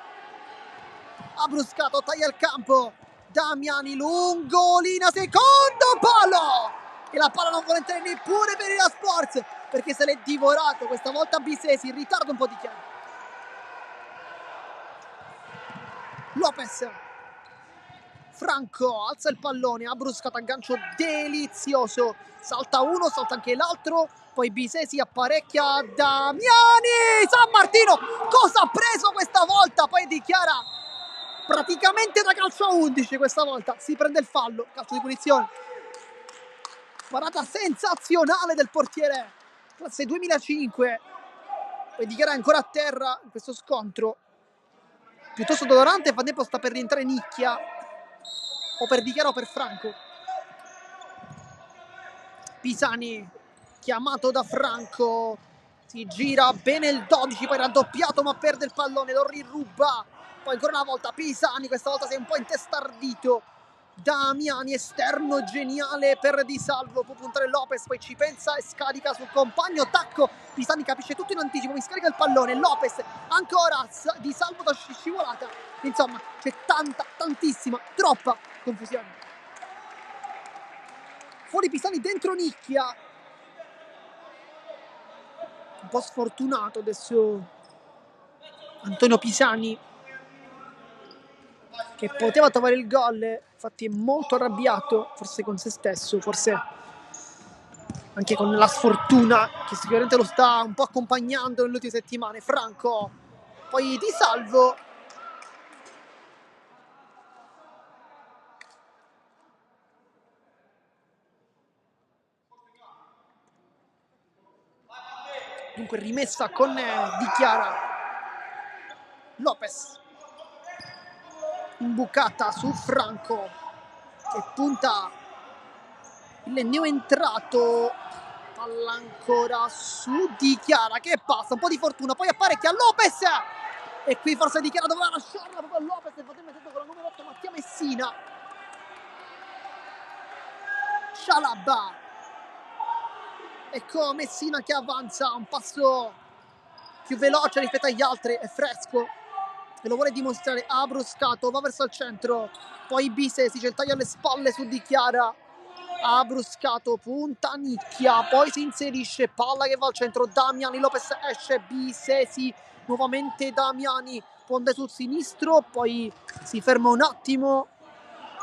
Ha Bruscato, taglia il campo. Damiani, lungolina, secondo palo! E la palla non vuole entrare neppure per la Sports, perché se l'è divorato questa volta Bisesi, in ritardo un po' di chiaro. Lopez, Franco alza il pallone, ha Bruscato, aggancio delizioso, salta uno, salta anche l'altro, poi Bisesi apparecchia Damiani, San Martino, cosa ha preso questa volta? Poi Dichiara praticamente da calcio a 11 questa volta, si prende il fallo, calcio di punizione. Parata sensazionale del portiere, classe 2005, poi Dichiara ancora a terra in questo scontro. Piuttosto dolorante, fa tempo sta per rientrare Nicchia, o per Dichiara o per Franco. Pisani, chiamato da Franco, si gira bene il 12, poi raddoppiato ma perde il pallone, lo riruba. Poi ancora una volta Pisani, questa volta si è un po' intestardito. Damiani, esterno geniale per Di Salvo, può puntare Lopez, poi ci pensa e scarica sul compagno, tacco, Pisani capisce tutto in anticipo, mi scarica il pallone, Lopez, ancora Di Salvo da scivolata, insomma c'è tantissima, troppa confusione. Fuori Pisani, dentro Nicchia, un po' sfortunato adesso Antonio Pisani, che poteva trovare il gol, infatti è molto arrabbiato, forse con se stesso, forse anche con la sfortuna che sicuramente lo sta un po' accompagnando nelle ultime settimane. Franco, poi Di Salvo, dunque rimessa con Dichiara. Lopez, imbucata su Franco, che punta il neoentrato, palla ancora su Dichiara, che passa, un po' di fortuna, poi apparecchia Lopez, e qui forse Dichiara doveva lasciarla proprio a Lopez, e poteva mettere con la numero 8 Mattia Messina. Scialabba, ecco Messina che avanza un passo più veloce rispetto agli altri, è fresco e lo vuole dimostrare. Ha Bruscato, va verso il centro, poi Bisesi, c'è il taglio alle spalle su Dichiara. Ha Bruscato, punta Nicchia, poi si inserisce, palla che va al centro, Damiani, Lopez esce, Bisesi, nuovamente Damiani, ponde sul sinistro, poi si ferma un attimo,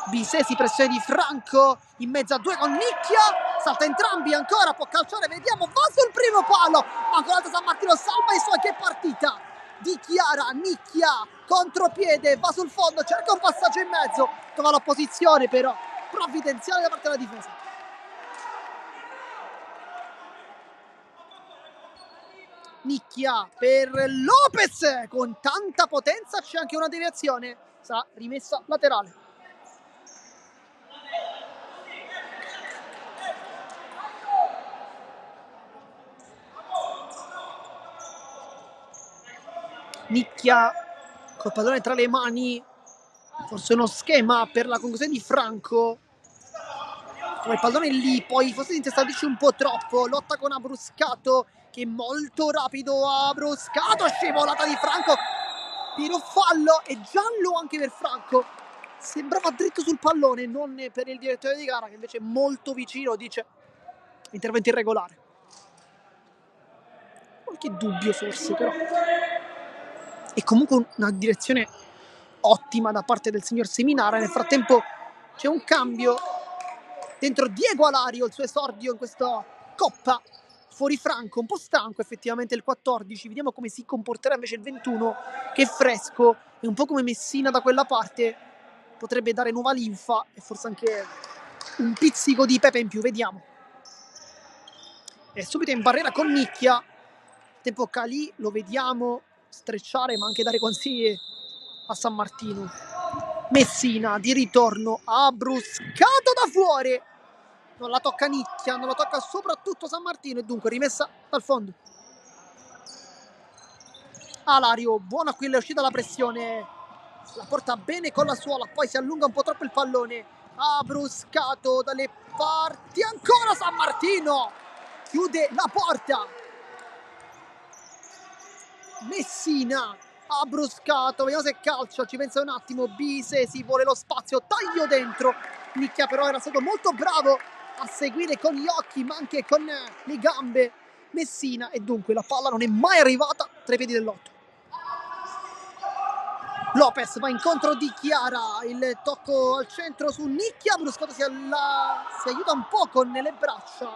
Bisesi, pressione di Franco, in mezzo a due con Nicchia, salta entrambi ancora, può calciare, vediamo, va sul primo palo, ma ancora una volta San Martino salva i suoi, che partita! Dichiara, Nicchia, contropiede, va sul fondo, cerca un passaggio in mezzo, trova l'opposizione però, provvidenziale da parte della difesa. Nicchia per Lopez, con tanta potenza c'è anche una deviazione, sarà rimessa laterale. Nicchia col pallone tra le mani, forse uno schema per la conclusione di Franco, come il pallone lì, poi forse si intestardisce un po' troppo, lotta con Abruscato che è molto rapido, Abruscato, scivolata di Franco, pieno fallo e giallo anche per Franco, sembrava dritto sul pallone, non per il direttore di gara che invece è molto vicino, dice intervento irregolare. Qualche dubbio forse, però è comunque una direzione ottima da parte del signor Seminara. Nel frattempo c'è un cambio dentro Diego Alario, il suo esordio in questa Coppa. Fuori Franco, un po' stanco effettivamente il 14, vediamo come si comporterà invece il 21 che è fresco e un po' come Messina da quella parte, potrebbe dare nuova linfa e forse anche un pizzico di pepe in più, vediamo. E subito in barriera con Nicchia, tempo Calì, lo vediamo strecciare ma anche dare consigli a San Martino. Messina di ritorno, Abruscato da fuori, non la tocca Nicchia, non la tocca soprattutto San Martino e dunque rimessa dal fondo. Alario, buona qui l'uscita dalla pressione, la porta bene con la suola, poi si allunga un po' troppo il pallone, Abruscato dalle parti, ancora San Martino, chiude la porta. Messina, Abruscato, vediamo se calcia, ci pensa un attimo, Bise, si vuole lo spazio, taglio dentro, Nicchia però era stato molto bravo a seguire con gli occhi ma anche con le gambe Messina e dunque la palla non è mai arrivata tra i piedi dell'otto. Lopez va incontro di Chiara, il tocco al centro su Nicchia, Abruscato si aiuta un po' con le braccia,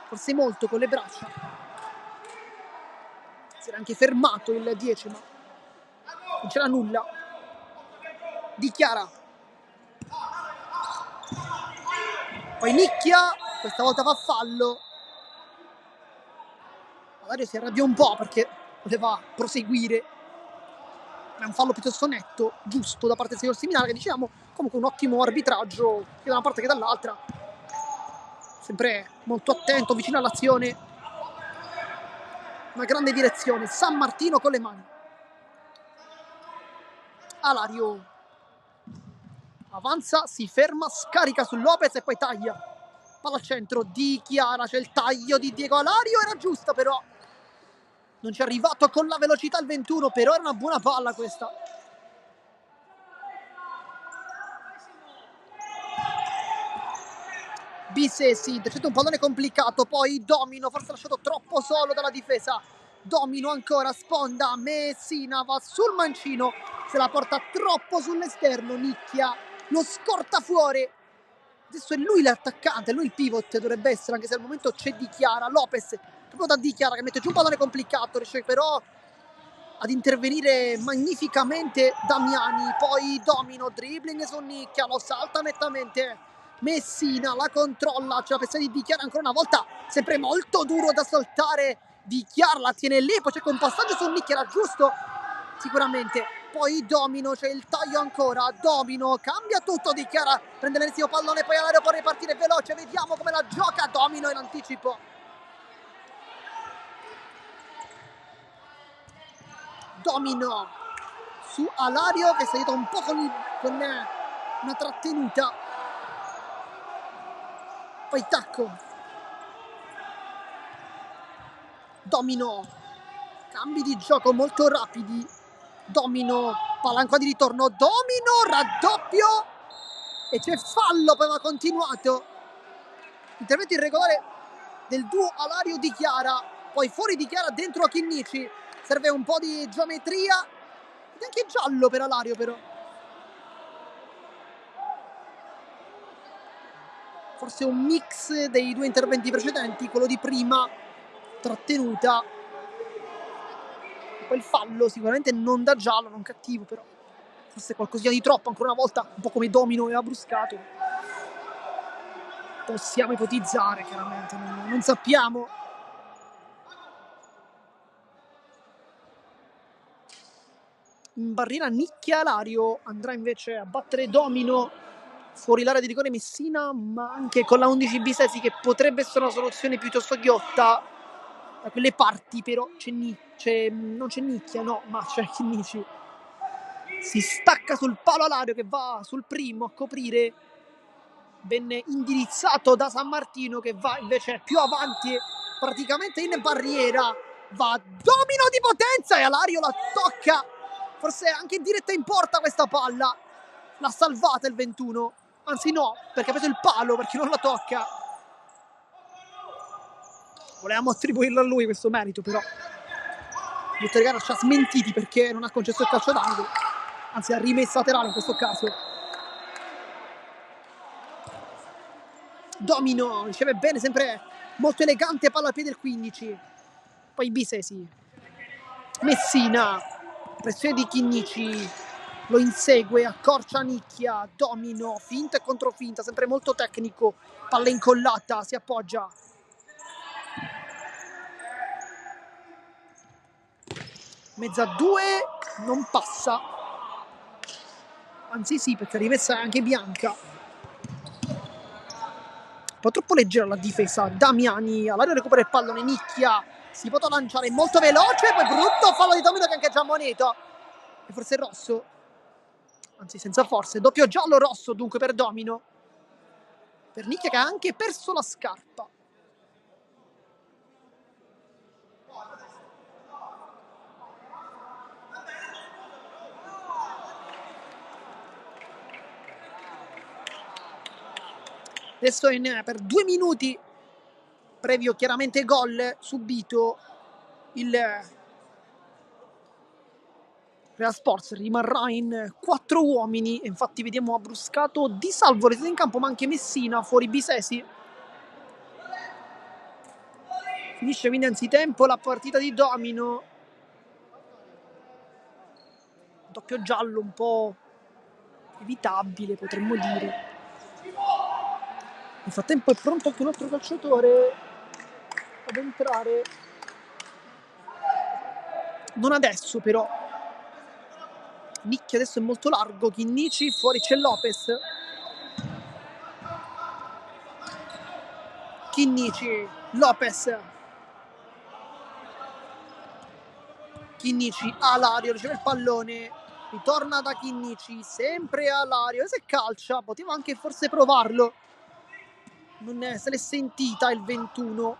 forse molto con le braccia, si era anche fermato il 10 ma non c'era nulla. Di Chiara, poi Nicchia, questa volta fa fallo, Alario si arrabbia un po' perché voleva proseguire, è un fallo piuttosto netto, giusto da parte del signor Seminara, che diciamo comunque un ottimo arbitraggio sia da una parte che dall'altra, sempre molto attento, vicino all'azione, una grande direzione. San Martino con le mani, Alario avanza, si ferma, scarica su Lopez e poi taglia, palla al centro di Chiara, c'è il taglio di Diego Alario, era giusta però non ci è arrivato con la velocità il 21, però era una buona palla questa. Bisesi, intercetta un pallone complicato, poi Domino, forse lasciato troppo solo dalla difesa, Domino ancora, sponda, Messina va sul mancino, se la porta troppo sull'esterno, Nicchia lo scorta fuori, adesso è lui l'attaccante, lui il pivot dovrebbe essere, anche se al momento c'è Di Chiara, Lopez, proprio da Di Chiara che mette giù un pallone complicato, riesce però ad intervenire magnificamente Damiani, poi Domino, dribbling su Nicchia, lo salta nettamente Messina, la controlla, c'è la pressione di Di Chiara ancora una volta, sempre molto duro da saltare, Di Chiara la tiene lì, poi c'è un passaggio su Nicchia, era giusto sicuramente, poi Domino, c'è il taglio ancora, Domino, cambia tutto, Di Chiara prende l'ennesimo pallone, poi Alario può ripartire veloce, vediamo come la gioca Domino in anticipo. Domino su Alario che si aiuta un po' con una trattenuta, poi tacco, Domino, cambi di gioco molto rapidi, Domino, palla ancora di ritorno, Domino, raddoppio e c'è fallo, poi va continuato, intervento irregolare del duo Alario Di Chiara, poi fuori Di Chiara, dentro a Chinnici, serve un po' di geometria ed anche giallo per Alario però. Forse un mix dei due interventi precedenti, quello di prima trattenuta, poi il fallo sicuramente non da giallo, non cattivo, però forse qualcosina di troppo ancora una volta, un po' come Domino e Abruscato. Possiamo ipotizzare chiaramente, non sappiamo. in barriera Nicchia. Alario andrà invece a battere Domino fuori l'area di rigore Messina, ma anche con la 11 Bisesi, che potrebbe essere una soluzione piuttosto ghiotta da quelle parti. Però non c'è Nicchia, no, ma c'è Chinnici. Si stacca sul palo Alario, che va sul primo a coprire, ben indirizzato da San Martino, che va invece più avanti, praticamente in barriera. Va Domino di potenza e Alario la tocca, forse anche in diretta in porta questa palla. L'ha salvata il 21, anzi no, perché ha preso il palo, perché non la tocca. Volevamo attribuirlo a lui questo merito, però Buttergara ci ha smentiti perché non ha concesso il calcio d'angolo, anzi ha rimessa laterale in questo caso. Domino riceve bene, sempre molto elegante, palla al piede del 15. Poi Bisesi, Messina, pressione di Chinnici, lo insegue, accorcia Nicchia. Domino, finta e controfinta, sempre molto tecnico, palla incollata, si appoggia. Mezza 2, non passa, anzi sì, perché rimessa è anche bianca. Un po' troppo leggera la difesa. Damiani, Alario recupera il pallone, Nicchia si potrà lanciare molto veloce, poi brutto fallo di Domino che anche già moneta, e forse rosso, anzi senza forse, doppio giallo rosso dunque per Domino, per Nicchia che ha anche perso la scarpa. Adesso per 2 minuti, previo chiaramente gol subito, il Real Sports rimarrà in 4 uomini. E infatti vediamo Abbruscato, Di Salvo residente in campo, ma anche Messina fuori Bisesi. Finisce quindi anzitempo la partita di Domino. Doppio giallo un po' evitabile, potremmo dire. Nel frattempo è pronto anche un altro calciatore ad entrare. Non adesso però. Nicchia adesso è molto largo, Chinnici, fuori c'è Lopez. Chinnici, Lopez. Chinnici, Alario, riceve il pallone, ritorna da Chinnici, sempre Alario, e se calcia, poteva anche forse provarlo. Non se l'è sentita il 21.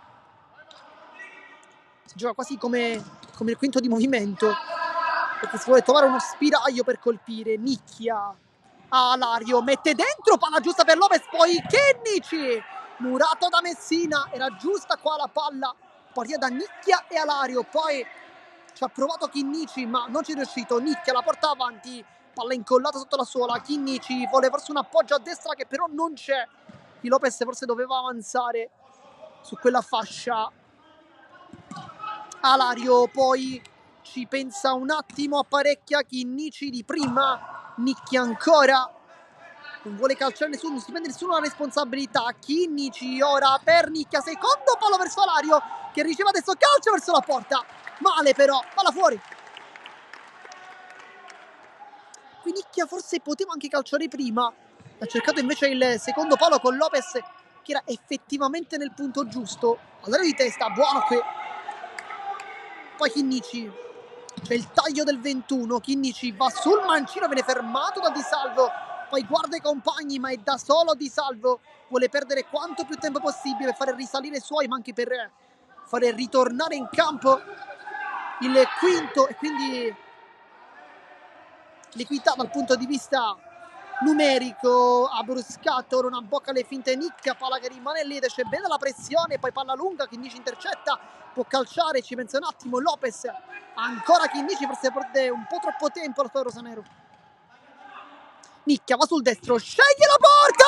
Si gioca quasi come il quinto di movimento, perché si vuole trovare uno spiraglio per colpire. Nicchia, Alario, mette dentro, palla giusta per Lopez, poi Chinnici, murato da Messina, era giusta qua la palla, partita da Nicchia e Alario, poi ci ha provato Chinnici ma non ci è riuscito. Nicchia la porta avanti, palla incollata sotto la suola, Chinnici vuole forse un appoggio a destra che però non c'è. Di Lopez forse doveva avanzare su quella fascia. Alario poi ci pensa un attimo, apparecchia Chinnici di prima, Nicchia ancora, non vuole calciare nessuno, non si prende nessuna responsabilità. Chinnici ora per Nicchia, secondo palo verso Alario che riceve adesso calcio verso la porta, male però, palla fuori. Qui Nicchia forse poteva anche calciare prima, ha cercato invece il secondo palo con Lopez che era effettivamente nel punto giusto. Alario di testa, buono qui. Poi Chinnici, c'è il taglio del 21, Chinnici va sul mancino, viene fermato da Di Salvo, poi guarda i compagni ma è da solo Di Salvo, vuole perdere quanto più tempo possibile per fare risalire i suoi, ma anche per fare ritornare in campo il quinto, e quindi l'equità dal punto di vista numerico. Abbruscato, non abbocca le finte Nicchia, palla che rimane lì, esce bene la pressione, poi palla lunga, Chinnici intercetta, può calciare, ci pensa un attimo Lopez, ancora Chinnici, forse perde un po' troppo tempo la squadra rosanero. Nicchia va sul destro, sceglie la porta!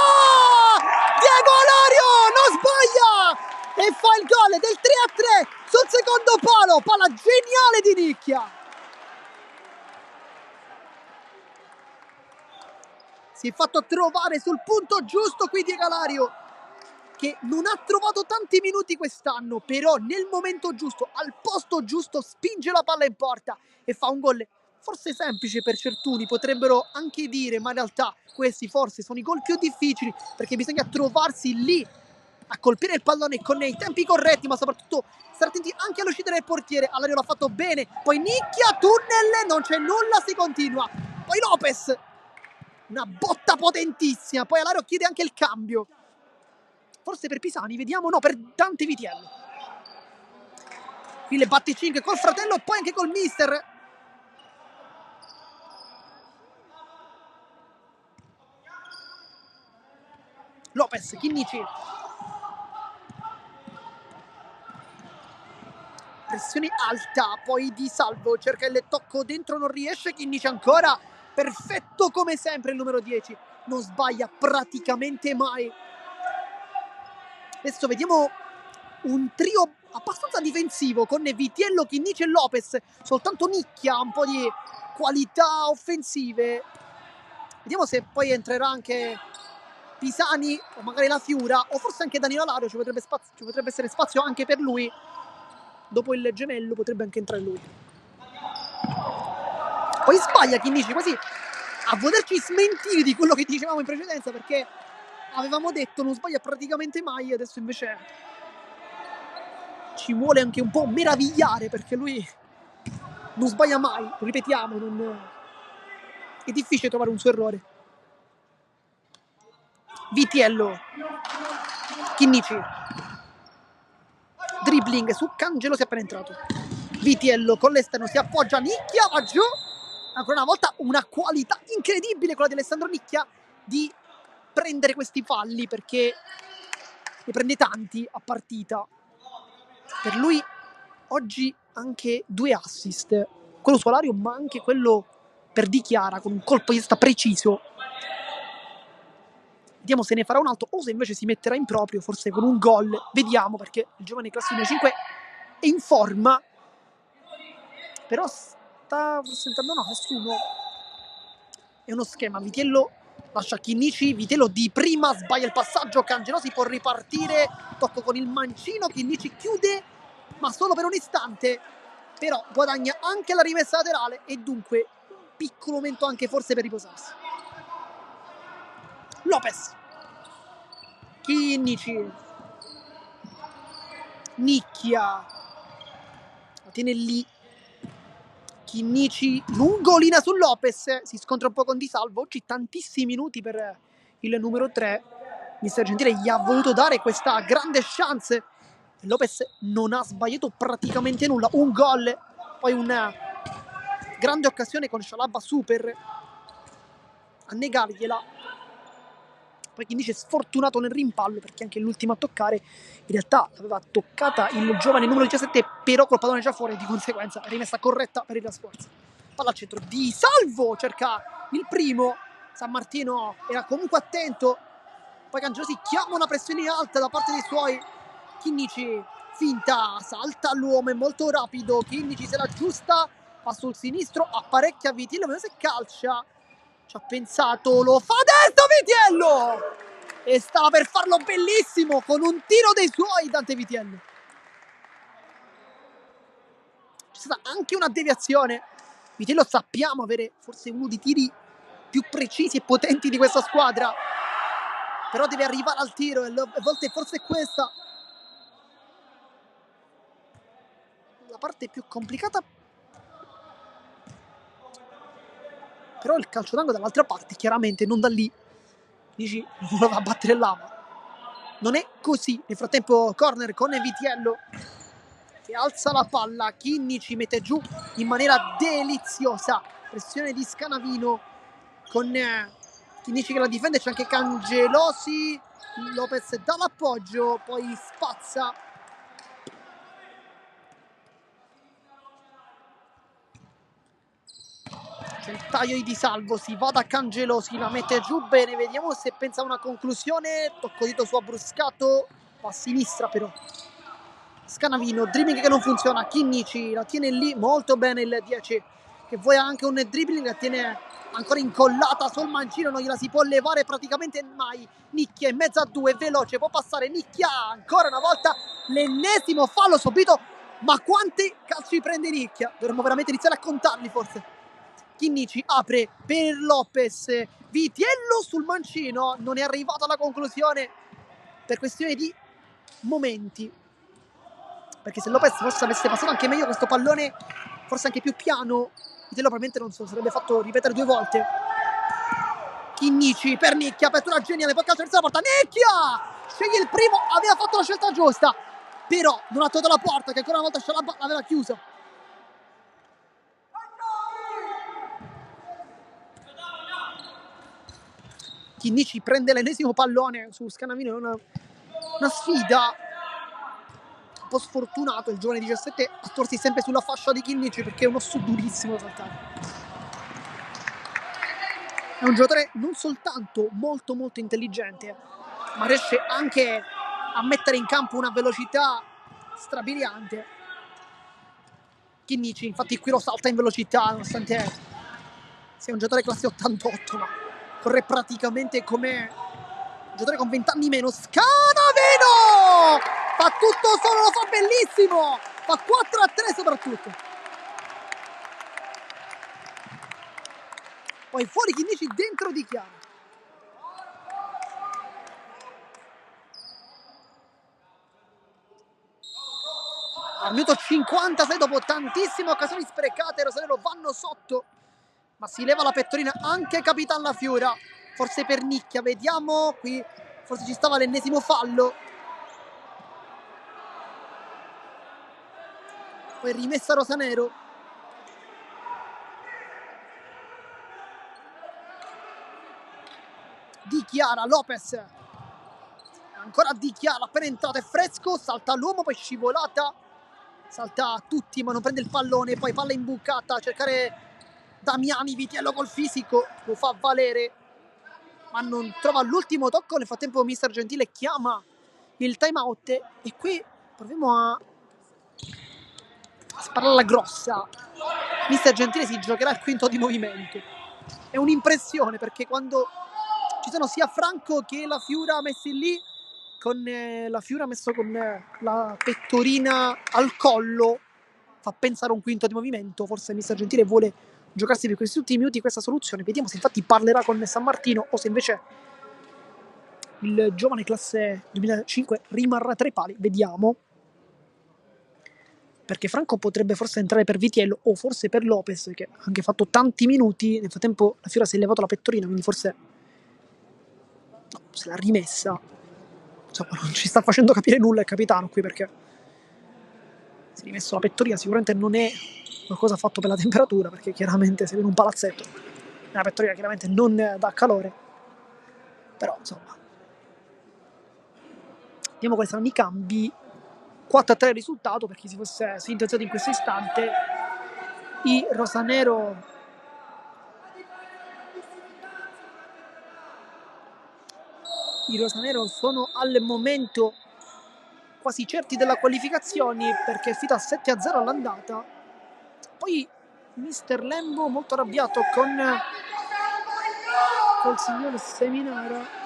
Diego Alario non sbaglia e fa il gol del 3-3 sul secondo palo, palla geniale di Nicchia. Si è fatto trovare sul punto giusto qui Diego Alario, che non ha trovato tanti minuti quest'anno, però nel momento giusto, al posto giusto, spinge la palla in porta e fa un gol forse semplice per certuni, potrebbero anche dire, ma in realtà questi forse sono i gol più difficili, perché bisogna trovarsi lì a colpire il pallone con i tempi corretti, ma soprattutto stare attenti anche all'uscita del portiere. Alario l'ha fatto bene, poi nicchia, tunnel, non c'è nulla, si continua. Poi Lopez, una botta potentissima, poi Alario chiede anche il cambio. Forse per Pisani, vediamo, no, per Dante Vitiello. Qui le batte 5 col fratello e poi anche col mister. Lopez, Chinnici. Pressione alta, poi Di Salvo cerca il tocco dentro, non riesce. Chinnici ancora, perfetto come sempre il numero 10, non sbaglia praticamente mai. Adesso vediamo un trio abbastanza difensivo con Vitiello, Chinnici e Lopez, soltanto nicchia un po' di qualità offensive. Vediamo se poi entrerà anche Pisani o magari la Fiura o forse anche Danilo Alario, ci potrebbe essere spazio anche per lui. Dopo il gemello potrebbe anche entrare lui. Poi sbaglia Chinnici, quasi a volerci smentire di quello che dicevamo in precedenza, perché avevamo detto non sbaglia praticamente mai, adesso invece ci vuole anche un po' meravigliare, perché lui non sbaglia mai, ripetiamo, è difficile trovare un suo errore. Vitiello, Chinnici, dribbling su Cangelo, si è appena entrato. Vitiello con l'esterno si appoggia, nicchia, va giù. Ancora una volta una qualità incredibile quella di Alessandro Nicchia di prendere questi falli, perché ne prende tanti a partita. Per lui oggi anche 2 assist, quello su Alario ma anche quello per Di Chiara, con un colpo di testa preciso. Vediamo se ne farà un altro o se invece si metterà in proprio, forse con un gol. Vediamo, perché il giovane classe 5 è in forma, però sta sentendo no, nessuno. È uno schema. Vitiello lascia Chinnici, Vitiello di prima sbaglia il passaggio, Cangelosi può ripartire, tocco con il mancino, Chinnici chiude ma solo per un istante, però guadagna anche la rimessa laterale e dunque un piccolo momento anche forse per riposarsi. Lopez, Chinnici, Nicchia, la tiene lì, Chinnici, lungolina su Lopez, si scontra un po' con Di Salvo. Oggi tantissimi minuti per il numero 3, mister Gentile gli ha voluto dare questa grande chance. Lopez non ha sbagliato praticamente nulla, un gol, poi una grande occasione con Scialabba super a negargliela. Poi Chinnici è sfortunato nel rimpallo, perché anche l'ultimo a toccare in realtà l'aveva toccata il giovane numero 17, però col pallone già fuori, di conseguenza rimessa corretta per il Sforza. Palla al centro, Di Salvo cerca il primo, San Martino era comunque attento, poi Cangelosi chiama una pressione alta da parte dei suoi. Chinnici finta, salta all'uomo, è molto rapido, Chinnici se la aggiusta, va sul sinistro, apparecchia Vitiello, ma se calcia, ci ha pensato, lo fa destro Vitiello e stava per farlo bellissimo con un tiro dei suoi Dante Vitiello. C'è stata anche una deviazione. Vitiello sappiamo avere forse uno dei tiri più precisi e potenti di questa squadra, però deve arrivare al tiro e a volte forse è questa la parte più complicata. Però il calcio d'angolo dall'altra parte, chiaramente non da lì. Dici, non lo va a battere là, ma non è così. Nel frattempo corner con Vitiello che alza la palla, Chinnici mette giù in maniera deliziosa, pressione di Scanavino con Chinnici che la difende, c'è anche Cangelosi, Lopez dà l'appoggio, poi spazza. C'è il taglio di Di Salvo, si va da Cangelosi, la mette giù bene, vediamo se pensa a una conclusione, tocco dito su Abbruscato, va a sinistra però. Scanavino, dribbling che non funziona, Chinnici la tiene lì molto bene il 10, che vuole anche un dribbling, la tiene ancora incollata sul mancino, non gliela si può levare praticamente mai. Nicchia in mezzo a 2, veloce, può passare Nicchia, ancora una volta l'ennesimo fallo subito, ma quanti calci prende Nicchia? Dovremmo veramente iniziare a contarli forse. Chinnici apre per Lopez, Vitiello sul mancino, non è arrivato alla conclusione per questione di momenti, perché se Lopez forse avesse passato anche meglio questo pallone, forse anche più piano, Vitiello probabilmente non se lo sarebbe fatto ripetere 2 volte. Chinnici per Nicchia, apertura geniale, poi calcio la porta, Nicchia sceglie il primo, aveva fatto la scelta giusta, però non ha tolto la porta che ancora una volta Scialabba l'aveva chiusa. Chinnici prende l'ennesimo pallone su Scanavino, una sfida. Un po' sfortunato il giovane 17 a torsi sempre sulla fascia di Chinnici perché è un osso durissimo da saltare. È un giocatore non soltanto molto molto intelligente, ma riesce anche a mettere in campo una velocità strabiliante. Chinnici infatti qui lo salta in velocità, nonostante sia un giocatore classe 88, ma corre praticamente come un giocatore con 20 anni meno. Scanavino fa tutto solo, lo fa bellissimo, fa 4-3 soprattutto. Poi fuori Chinnici, dentro Di Chiara. Al minuto 56, dopo tantissime occasioni sprecate, Rosanero vanno sotto, ma si leva la pettorina anche Capitan Lafiura, forse per Nicchia, vediamo, qui forse ci stava l'ennesimo fallo. Poi rimessa Rosanero. Di Chiara, Lopez. Ancora Di Chiara, appena entrato, è fresco, salta l'uomo, poi scivolata. Salta tutti, ma non prende il pallone, poi palla imbucata a cercare Damiani, Vitiello col fisico, lo fa valere, ma non trova l'ultimo tocco. Nel frattempo mister Gentile chiama il time out e qui proviamo a spararla grossa. Mister Gentile si giocherà il quinto di movimento. È un'impressione perché quando ci sono sia Franco che la Fiura messi lì, con la Fiura messo con la pettorina al collo, fa pensare a un quinto di movimento. Forse mister Gentile vuole giocarsi per questi ultimi minuti questa soluzione. Vediamo se infatti parlerà con San Martino o se invece il giovane classe 2005 rimarrà tra i pali. Vediamo, perché Franco potrebbe forse entrare per Vitiello o forse per Lopez, che ha anche fatto tanti minuti. Nel frattempo la Fiora si è levato la pettorina, quindi forse no, se l'ha rimessa. Insomma, non ci sta facendo capire nulla il capitano qui, perché si è rimesso la pettorina, sicuramente non è qualcosa fatto per la temperatura, perché chiaramente se viene un palazzetto la pettorina chiaramente non dà calore, però insomma vediamo quali saranno i cambi. 4-3 il risultato, per chi si fosse sintonizzato in questo istante. I Rosanero sono al momento quasi certi della qualificazione, perché è finita 7-0 all'andata. Poi mister Lembo molto arrabbiato col signor Seminara.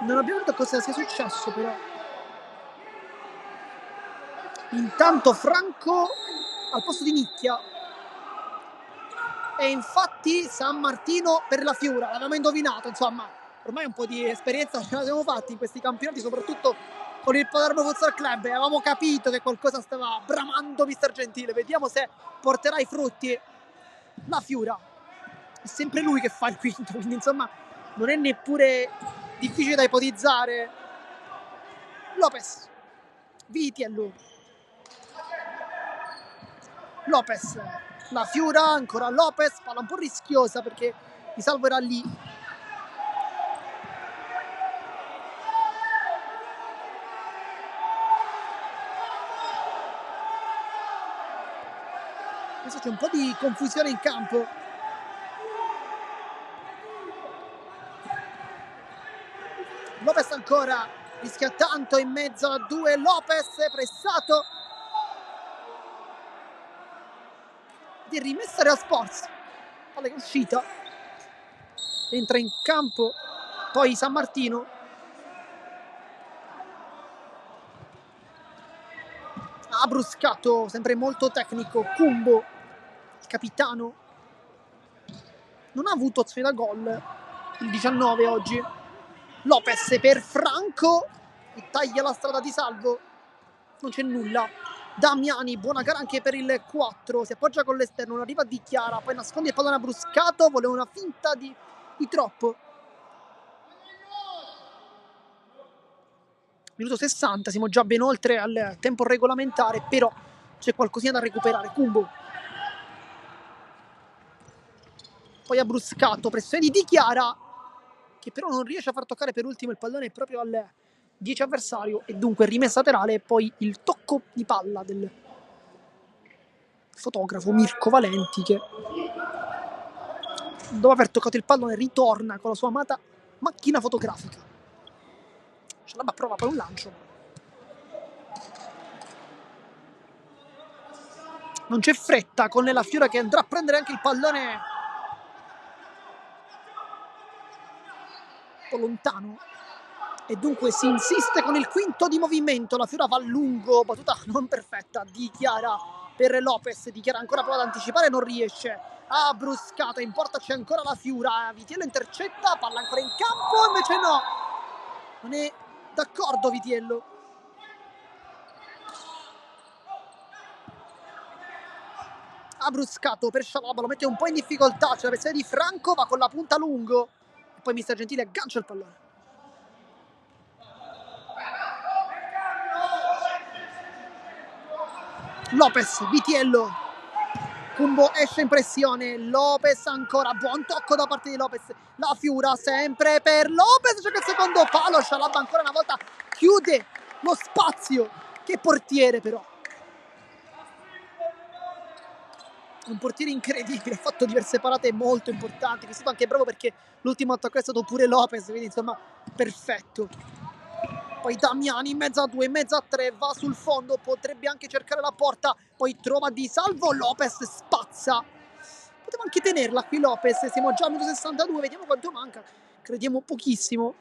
Non abbiamo detto cosa sia successo, però intanto Franco al posto di Nicchia, e infatti San Martino per la Fiura. L'avevamo indovinato, insomma, ormai un po' di esperienza ce l'abbiamo fatti in questi campionati, soprattutto con il Palermo Futsal Club, e avevamo capito che qualcosa stava bramando mister Gentile. Vediamo se porterà i frutti. La Fiura è sempre lui che fa il quinto, quindi insomma non è neppure difficile da ipotizzare. Lopez, Vitiello, Lopez, la Fiura, ancora Lopez, palla un po' rischiosa perché Di Salvo era lì. Adesso c'è un po' di confusione in campo. Lopez ancora, rischia tanto in mezzo a due. Lopez pressato di rimessa Real Sports, palla che è uscita, entra in campo poi San Martino. ha bruscato, sempre molto tecnico, Kumbo, il capitano. Non ha avuto azione da gol, il 19 oggi. Lopez per Franco, che taglia la strada di salvo. Non c'è nulla. Damiani, buona gara anche per il 4, si appoggia con l'esterno, non arriva Di Chiara, poi nasconde il pallone a Bruscato, voleva una finta di troppo. Minuto 60, siamo già ben oltre al tempo regolamentare, però c'è qualcosina da recuperare. Kumbo. Poi ha Bruscato, pressione di Chiara, che però non riesce a far toccare per ultimo il pallone proprio al 10 avversario, e dunque rimessa laterale, e poi il tocco di palla del fotografo Mirko Valenti, che dopo aver toccato il pallone ritorna con la sua amata macchina fotografica. Scialabba prova poi un lancio. Non c'è fretta con la Fiora, che andrà a prendere anche il pallone un po' lontano, e dunque si insiste con il quinto di movimento. La Fiora va a lungo, battuta non perfetta di Chiara per Lopez. Di Chiara ancora prova ad anticipare, non riesce. Ha Bruscato, in porta c'è ancora la Fiora, Vitiello intercetta, palla ancora in campo, invece no, non è d'accordo Vitiello. Ha Bruscato per Scialabba, lo mette un po' in difficoltà, c'è la pressione di Franco, va con la punta lungo, e poi Mister Gentile aggancia il pallone. Lopez, Vitiello, Kumbo esce in pressione, Lopez ancora, buon tocco da parte di Lopez, la Fiora sempre per Lopez, c'è il secondo palo, Scialabba ancora una volta chiude lo spazio. Che portiere però, un portiere incredibile, ha fatto diverse parate molto importanti, che è stato anche bravo perché l'ultimo attacco è stato pure Lopez, quindi insomma perfetto. Poi Damiani in mezzo a 2, in mezzo a 3, va sul fondo, potrebbe anche cercare la porta, poi trova Di Salvo, Lopez spazza. Poteva anche tenerla qui Lopez, siamo già al minuto 62, vediamo quanto manca, crediamo pochissimo.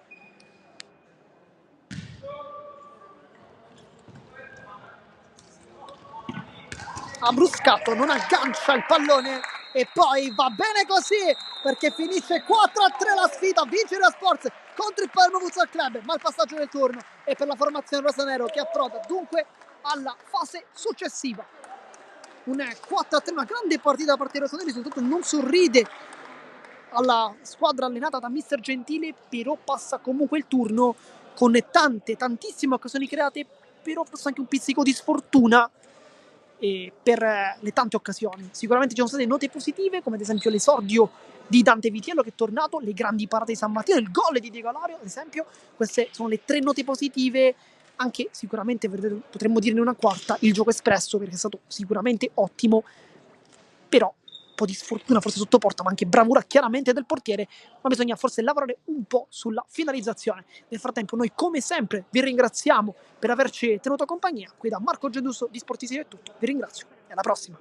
Ha Bruscato, non aggancia il pallone, e poi va bene così, perché finisce 4-3 la sfida. Vince la Sports contro il Palermo Futsal Club, ma il passaggio del turno è per la formazione rosanero, che approda dunque alla fase successiva. Un 4-3, una grande partita da parte dei rosaneri, soprattutto non sorride alla squadra allenata da Mister Gentile, però passa comunque il turno con tantissime occasioni create, però forse anche un pizzico di sfortuna per le tante occasioni. Sicuramente ci sono state note positive, come ad esempio l'esordio di Dante Vitiello, che è tornato, le grandi parate di San Martino, il gol di Diego Alario, ad esempio. Queste sono le 3 note positive. Anche sicuramente potremmo dirne una quarta, il gioco espresso, perché è stato sicuramente ottimo, però un po' di sfortuna forse sotto porta, ma anche bravura chiaramente del portiere, ma bisogna forse lavorare un po' sulla finalizzazione. Nel frattempo noi come sempre vi ringraziamo per averci tenuto compagnia. Qui da Marco Geduso di Sportissimo è tutto, vi ringrazio e alla prossima.